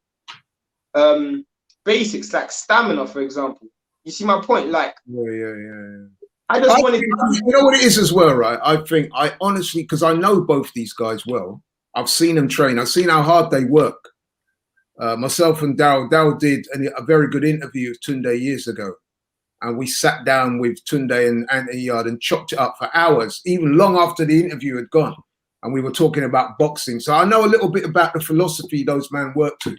basics like stamina, for example. You see my point? Like, yeah. I just wanted to. You know what it is as well, right? I honestly, because I know both these guys well. I've seen them train. I've seen how hard they work. Myself and Daryl did a very good interview with Tunde years ago. And we sat down with Tunde and Anthony Yarde and chopped it up for hours, even long after the interview had gone. And we were talking about boxing. So I know a little bit about the philosophy those men work to.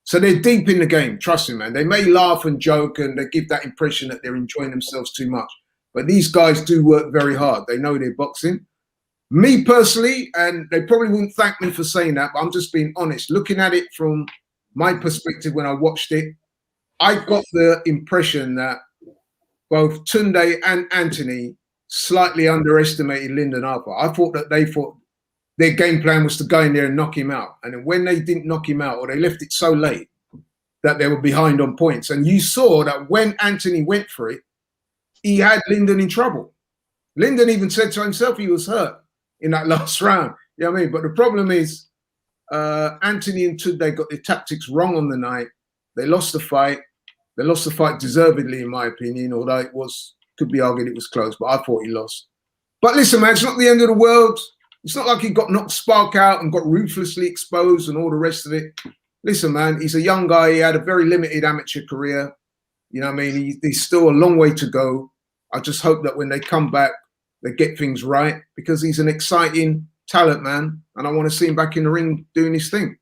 So they're deep in the game, trust me, man. They may laugh and joke and they give that impression that they're enjoying themselves too much. But these guys do work very hard. They know they're boxing. Me personally, and they probably wouldn't thank me for saying that, but I'm just being honest. Looking at it from my perspective when I watched it, I got the impression that both Tunde and Anthony slightly underestimated Lyndon Arthur. I thought that they thought their game plan was to go in there and knock him out. And then when they didn't knock him out, or they left it so late that they were behind on points. And you saw that when Anthony went for it, he had Lyndon in trouble. Lyndon even said to himself he was hurt in that last round. You know what I mean? But the problem is Anthony and Tunde got their tactics wrong on the night. They lost the fight. They lost the fight deservedly, in my opinion, although it could be argued it was close, but I thought he lost. But listen, man, it's not the end of the world. It's not like he got knocked spark out and got ruthlessly exposed and all the rest of it. Listen, man, he's a young guy. He had a very limited amateur career. You know what I mean? He's still a long way to go. I just hope that when they come back, they get things right, because he's an exciting talent, man. And I want to see him back in the ring doing his thing.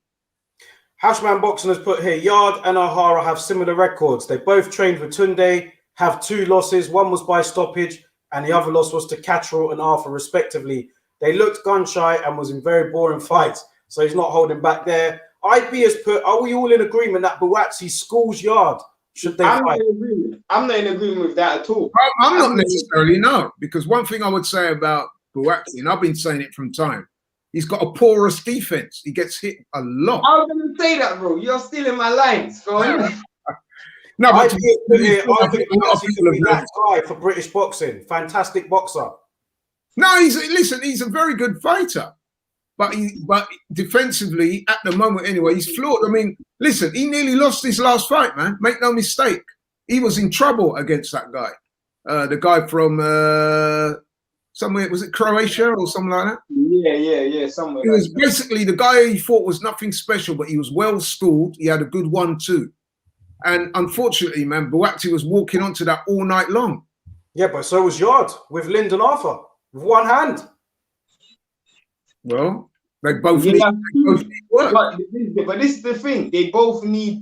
Houseman Boxing has put here, Yarde and O'Hara have similar records. They both trained with Tunde, have 2 losses. One was by stoppage, and the other loss was to Catterall and Arthur, respectively. They looked gun-shy and was in very boring fights, so he's not holding back there. IB has put, are we all in agreement that Buatsi schools Yarde? Should they fight? I'm not in agreement with that at all. I'm not necessarily, no, because one thing I would say about Buatsi, and I've been saying it from time, he's got a porous defense. He gets hit a lot. I was going to say that, bro. You're stealing my lines. So no, but I think that guy for British boxing. Fantastic boxer. No, he's a very good fighter. But defensively, at the moment anyway, he's flawed. I mean, listen, he nearly lost his last fight, man. Make no mistake. He was in trouble against that guy. The guy from somewhere. Was it Croatia or something like that? Yeah, somewhere. He was basically the guy he fought was nothing special, but he was well schooled. He had a good 1-2. And unfortunately, man, Buatsi was walking onto that all night long. Yeah, but so was Yard with Lyndon Arthur with one hand. Well, they both need work. But this is the thing. They both need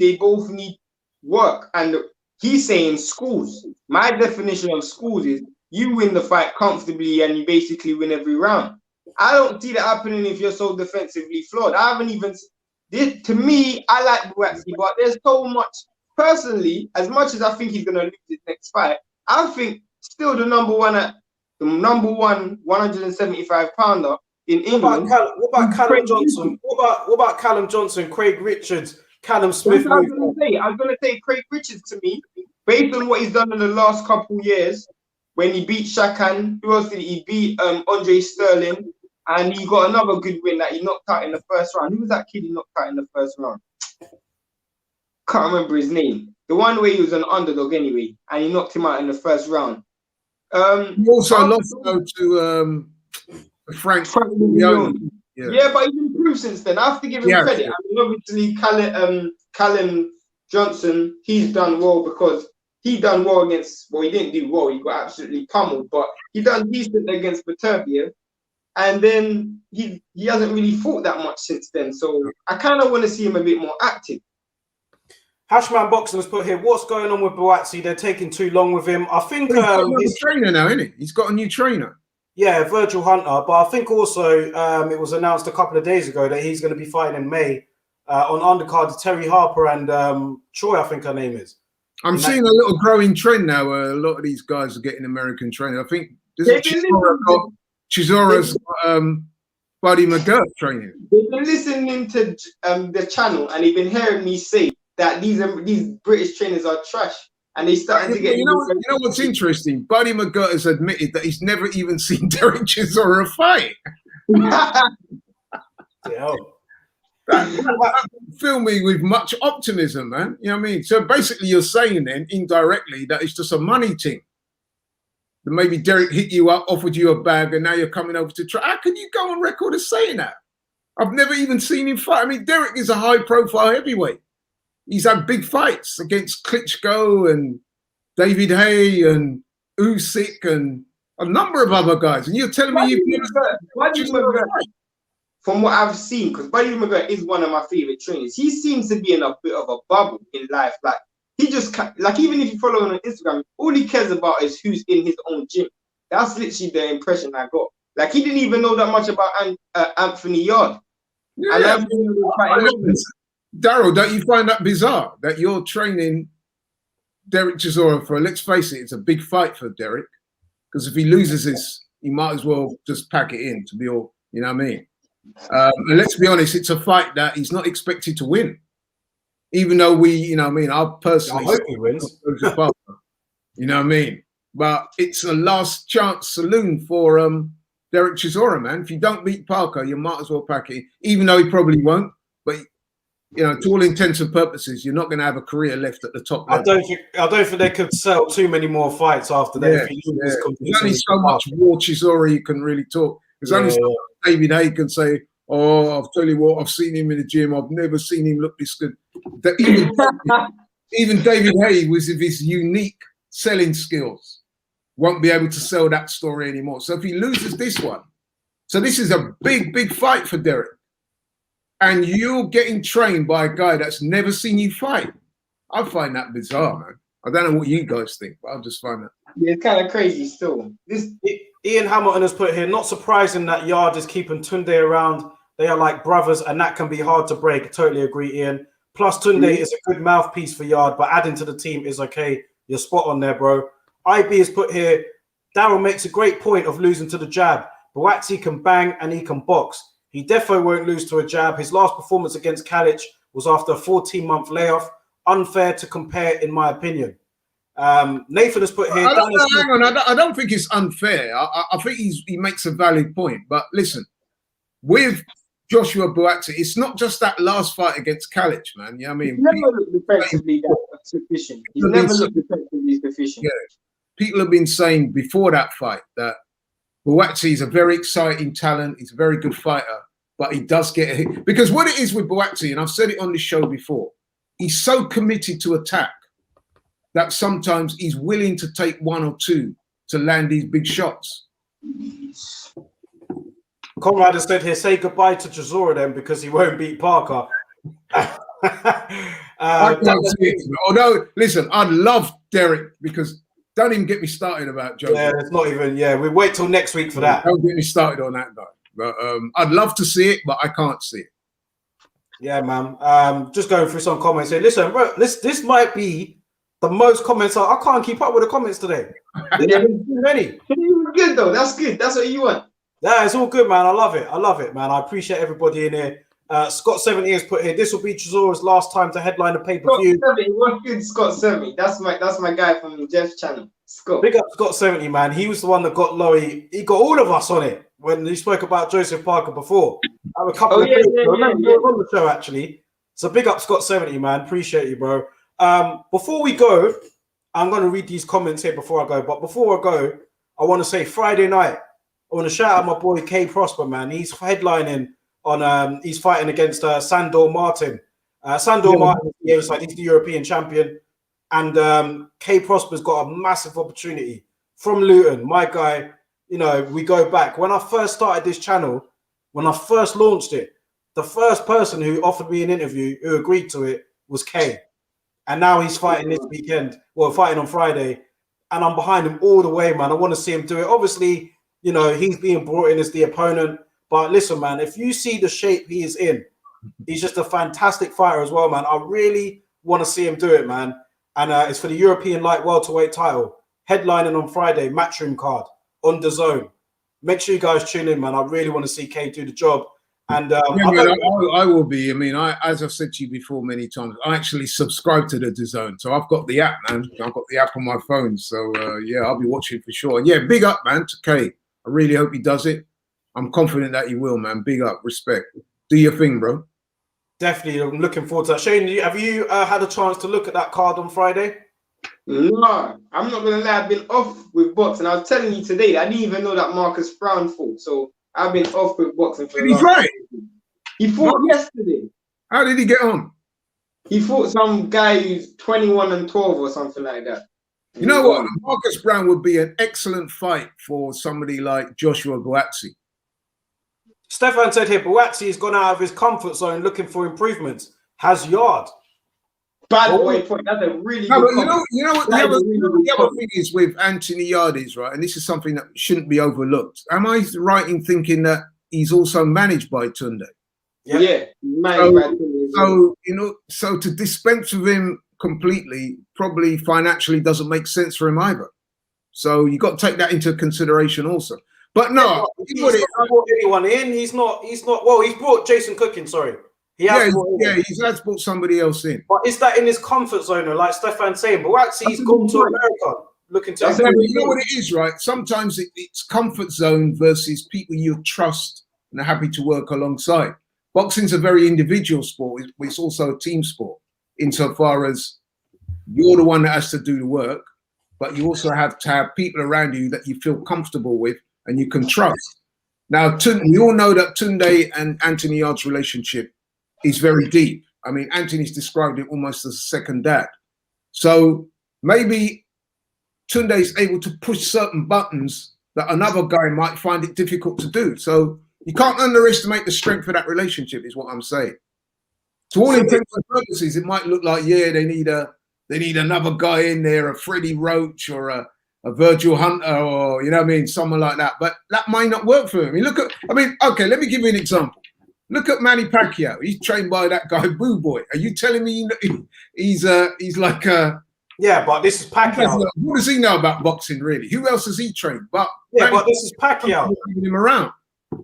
work. And he's saying schools. My definition of schools is you win the fight comfortably and you basically win every round. I don't see that happening if you're so defensively flawed. I haven't even... To me, I like Buatsi, but there's so much... Personally, as much as I think he's going to lose his next fight, I think still the number one 175-pounder in England. What about Callum Johnson? What about Callum Johnson, Craig Richards, Callum Smith? I was going to say Craig Richards to me, based on what he's done in the last couple of years, when he beat Shakan, who else did he beat? Andre Sterling, and he got another good win that he knocked out in the first round. Who was that kid he knocked out in the first round? Can't remember his name. The one where he was an underdog anyway, and he knocked him out in the first round. He also lost to Frank Leone. Yeah, but he's improved since then. I have to give him credit. I mean, obviously, Callum Johnson, he's done well because he done well against. Well, he didn't do well. He got absolutely pummeled, but he done decent against Beterbiev. And then he hasn't really fought that much since then. So I kind of want to see him a bit more active. Hashman Boxing has put here, what's going on with Buatsi? They're taking too long with him. I think he's got a new trainer now, isn't he? He's got a new trainer. Yeah, Virgil Hunter. But I think also it was announced a couple of days ago that he's going to be fighting in May on undercard Terry Harper and Troy, I think her name is. I'm seeing a little growing trend now where a lot of these guys are getting American training. I think Chisora's Buddy McGirt training. They've been listening to the channel and they've been hearing me say that these British trainers are trash, and they starting to get. You know what's interesting? Buddy McGirt has admitted that he's never even seen Derek Chisora fight. Yeah. That fill me with much optimism, man. You know what I mean? So basically, you're saying then indirectly that it's just a money thing. That maybe Derek hit you up, offered you a bag, and now you're coming over to try. How can you go on record as saying that? I've never even seen him fight. I mean, Derek is a high-profile heavyweight. He's had big fights against Klitschko and David Hay and Usyk and a number of other guys. And you're telling me you've never from what I've seen, because Buddy McGirt is one of my favorite trainers. He seems to be in a bit of a bubble in life. Like he just like even if you follow him on Instagram, all he cares about is who's in his own gym. That's literally the impression I got. Like he didn't even know that much about Anthony Yard. Yeah. Daryl, don't you find that bizarre that you're training Derek Chisora for, let's face it, it's a big fight for Derek, because if he loses this, he might as well just pack it in to be all, you know what I mean? And let's be honest, it's a fight that he's not expected to win, even though we, you know what I mean, I personally hope he wins. You know what I mean? But it's a last chance saloon for Derek Chisora, man. If you don't beat Parker, you might as well pack it in, even though he probably won't. But you know, to all intents and purposes, you're not going to have a career left at the top level. I don't think they could sell too many more fights after that. There's only so much war Chisora you can really talk. There's only so much David Hay can say, oh, I'll tell you what, I've seen him in the gym. I've never seen him look this good. Even David Hay, with his unique selling skills, won't be able to sell that story anymore. So if he loses this one, so this is a big, big fight for Derek. And you're getting trained by a guy that's never seen you fight. I find that bizarre, man. I don't know what you guys think, but I just find that. Yeah, it's kind of crazy still. Ian Hamilton has put here, not surprising that Yard is keeping Tunde around. They are like brothers, and that can be hard to break. I totally agree, Ian. Plus, Tunde is a good mouthpiece for Yard, but adding to the team is okay. You're spot on there, bro. IB has put here, Daryl makes a great point of losing to the jab. Buatsi can bang and he can box. He definitely won't lose to a jab. His last performance against Kalic was after a 14-month layoff. Unfair to compare, in my opinion. Nathan has put here... I don't think it's unfair. I think he makes a valid point. But listen, with Joshua Buatsi, it's not just that last fight against Kalic, man. You know what I mean? He's never looked defensively sufficient. He's never looked defensively sufficient. Yeah. People have been saying before that fight that Buatsi is a very exciting talent. He's a very good fighter, but he does get a hit. Because what it is with Buatsi, and I've said it on this show before, he's so committed to attack that sometimes he's willing to take one or two to land these big shots. Conrad has said here, say goodbye to Chisora then because he won't beat Parker. I can't see it. Although, listen, I'd love Derek because don't even get me started about Joe. Yeah, it's not even. Yeah, we wait till next week for that. Don't get me started on that guy. But I'd love to see it, but I can't see it. Yeah, man. Just going through some comments here. Listen, bro, this might be the most comments. I can't keep up with the comments today. Yeah. Too many. Good though. That's good. That's what you want. Yeah, it's all good, man. I love it, man. I appreciate everybody in here. Scott 70 has put here. This will be Chisora's last time to headline a pay-per-view. What's good, Scott 70? That's my guy from Jeff's channel. Scott. Big up Scott 70, man. He was the one that got Lowy. He got all of us on it when he spoke about Joseph Parker before. I have a couple of days ago. I remember on the show actually. So big up Scott 70, man. Appreciate you, bro. Before we go, I'm going to read these comments here before I go. But before I go, I want to say Friday night, I want to shout out my boy K Prosper, man. He's headlining on. He's fighting against Sandor Martin. Martin, he's the European champion, and K Prosper's got a massive opportunity from Luton. My guy, you know, we go back when I first started this channel, when I first launched it. The first person who offered me an interview, who agreed to it, was K, and now he's fighting this weekend. Well, fighting on Friday, and I'm behind him all the way, man. I want to see him do it. Obviously, you know, he's being brought in as the opponent. But listen, man, if you see the shape he is in, he's just a fantastic fighter as well, man. I really want to see him do it, man. And it's for the European light welterweight title, headlining on Friday, Matchroom card on DAZN. Make sure you guys tune in, man. I really want to see K do the job. And I will be. I mean, as I've said to you before many times, I actually subscribe to the DAZN, so I've got the app, man. I've got the app on my phone, so yeah, I'll be watching for sure. And yeah, big up, man, to K. I really hope he does it. I'm confident that he will, man. Big up, respect. Do your thing, bro. Definitely, I'm looking forward to that. Shane, have you had a chance to look at that card on Friday? No, I'm not gonna lie. I've been off with boxing. I was telling you today, I didn't even know that Marcus Brown fought. So I've been off with boxing for. Did he fight? He fought yesterday. How did he get on? He fought some guy who's 21-12 or something like that. You know what? Marcus Brown would be an excellent fight for somebody like Joshua Buatsi. Stefan said here, Buatsi has gone out of his comfort zone looking for improvements. Has yard. Bad boy point. That's a really good but you know what the other thing is with Anthony Yardes, right? And this is something that shouldn't be overlooked. Am I right in thinking that he's also managed by Tunde? Yeah. So you know, so to dispense with him completely probably financially doesn't make sense for him either. So you got to take that into consideration also. But no, he's not brought anyone in. He's not. Well, he's brought Jason Cook in. Sorry, he has brought somebody else in. But is that in his comfort zone, like Stefan's saying? Buatsi's gone to America looking to. You know what it is, right? Sometimes it's comfort zone versus people you trust and are happy to work alongside. Boxing's a very individual sport. It's also a team sport, insofar as you're the one that has to do the work, but you also have to have people around you that you feel comfortable with and you can trust. Now, we all know that Tunde and Anthony Yarde's relationship is very deep. I mean, Anthony's described it almost as a second dad. So maybe Tunde is able to push certain buttons that another guy might find it difficult to do. So you can't underestimate the strength of that relationship, is what I'm saying. To all intents and purposes, it might look like, yeah, they need another guy in there, a Freddie Roach or a Virgil Hunter, or you know what I mean, someone like that. But that might not work for him. Okay, let me give you an example. Look at Manny Pacquiao. He's trained by that guy Boo Boy. Are you telling me he's like a? Yeah, but this is Pacquiao. What does he know about boxing, really? Who else has he trained? But but this is Pacquiao. Him around.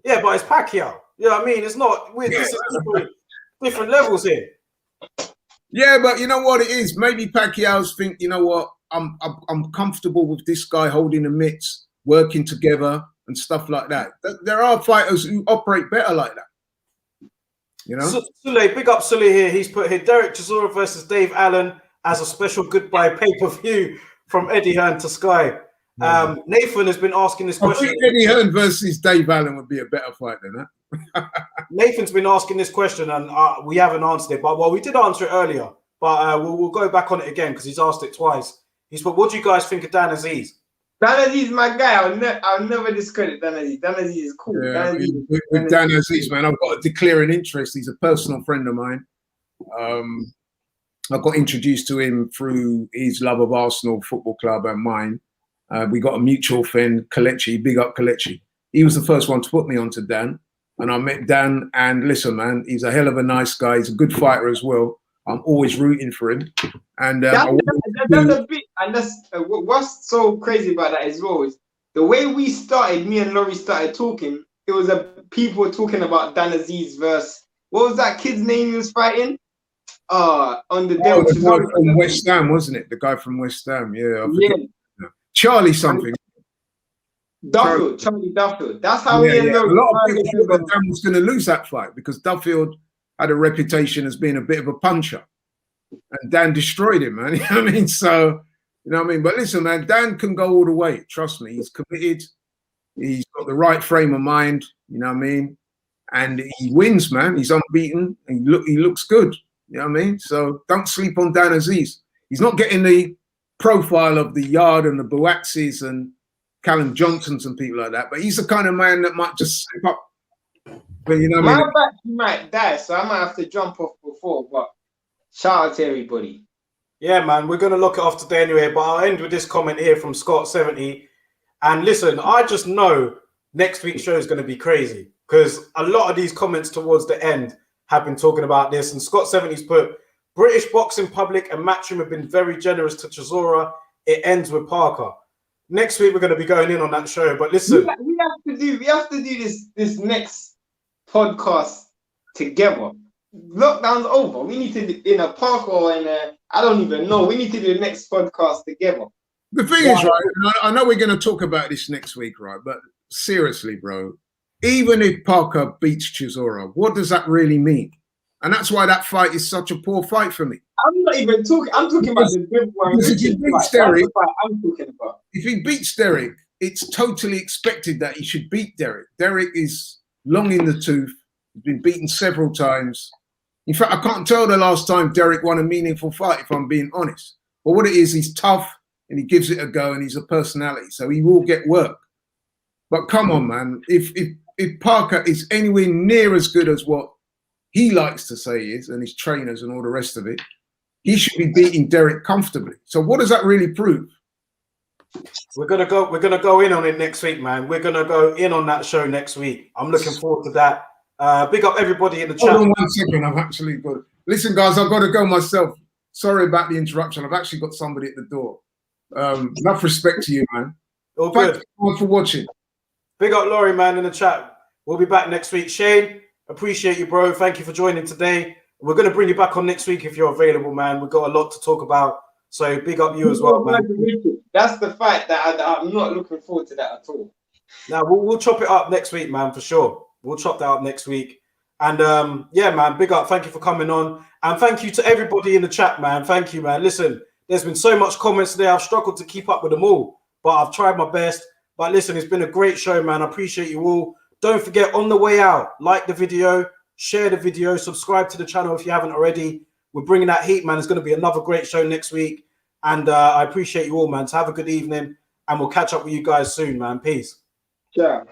Yeah, but it's Pacquiao. You know what I mean? It's not. This is different levels here. Yeah, but you know what it is? Maybe Pacquiao's think, you know what? I'm comfortable with this guy holding the mitts, working together and stuff like that. There are fighters who operate better like that. You know? Sule, big up Sule here. He's put here Derek Chisora versus Dave Allen as a special goodbye pay-per-view from Eddie Hearn to Sky. Nathan has been asking this I question. think Eddie Hearn versus Dave Allen would be a better fight than that. Nathan's been asking this question, and we haven't answered it. But well, we did answer it earlier, but we'll go back on it again because he's asked it twice. He's put, "What do you guys think of Dan Aziz?" Dan Aziz is my guy. I'll never discredit Dan Aziz. Dan Aziz is cool. Yeah, with Dan Aziz, man, I've got to declare an interest. He's a personal friend of mine. I got introduced to him through his love of Arsenal Football Club and mine. We got a mutual friend, Kelechi, big up Kelechi. He was the first one to put me onto Dan. And I met Dan, and listen, man, he's a hell of a nice guy. He's a good fighter as well. I'm always rooting for him. And that's a bit, and that's what's so crazy about that as well is the way we started. Me and Laurie started talking. It was people were talking about Dan Aziz versus what was that kid's name he was fighting? On the guy from West Ham, wasn't it? The guy from West Ham, yeah. Charlie something. Charlie Duffield. That's how we ended up. A lot of people thought that Dan was going to lose that fight because Duffield had a reputation as being a bit of a puncher. And Dan destroyed him, man. You know what I mean? So, you know what I mean? But listen, man, Dan can go all the way. Trust me. He's committed. He's got the right frame of mind. You know what I mean? And he wins, man. He's unbeaten. And he looks good. You know what I mean? So don't sleep on Dan Aziz. He's not getting the profile of the Yard and the Buatsis and Callum Johnsons and people like that. But he's the kind of man that might just slip up. But you know what I mean? My back might die, so I might have to jump off before. But shout out to everybody. Yeah, man, we're going to look it off today anyway. But I'll end with this comment here from Scott70. And listen, I just know next week's show is going to be crazy because a lot of these comments towards the end have been talking about this. And Scott70's put, British boxing public and Matchroom have been very generous to Chisora. It ends with Parker. Next week, we're going to be going in on that show. But listen. We have to do this next podcast together. Lockdown's over. We need to do in a park or in a, I don't even know. We need to do the next podcast together. The thing is, right, I know we're going to talk about this next week, right? But seriously, bro, even if Parker beats Chisora, what does that really mean? And that's why that fight is such a poor fight for me. I'm not even talking. I'm talking about the big one. If he beats Derek, I'm talking about. If he beats Derek, it's totally expected that he should beat Derek. Derek is long in the tooth. He's been beaten several times. In fact, I can't tell the last time Derek won a meaningful fight, if I'm being honest. But what it is, he's tough and he gives it a go and he's a personality. So he will get work. But come on, man. If Parker is anywhere near as good as what he likes to say he is, and his trainers and all the rest of it, he should be beating Derek comfortably. So what does that really prove? We're gonna go in on it next week, man. We're gonna go in on that show next week. I'm looking forward to that. Big up everybody in the chat. Hold on 1 second. I've actually got to listen, guys. I've got to go myself. Sorry about the interruption. I've actually got somebody at the door. Enough respect to you, man. All good. Thanks everyone for watching. Big up Laurie, man, in the chat. We'll be back next week. Shane, appreciate you, bro. Thank you for joining today. We're going to bring you back on next week if you're available, man. We've got a lot to talk about. So big up you as well, man. That's the fight that I'm not looking forward to that at all. Now, we'll chop it up next week, man, for sure. We'll chop that up next week. And, yeah, man, big up. Thank you for coming on. And thank you to everybody in the chat, man. Thank you, man. Listen, there's been so much comments today. I've struggled to keep up with them all, but I've tried my best. But listen, it's been a great show, man. I appreciate you all. Don't forget, on the way out, like the video, share the video, subscribe to the channel if you haven't already. We're bringing that heat, man. It's going to be another great show next week. And I appreciate you all, man. So have a good evening, and we'll catch up with you guys soon, man. Peace. Yeah.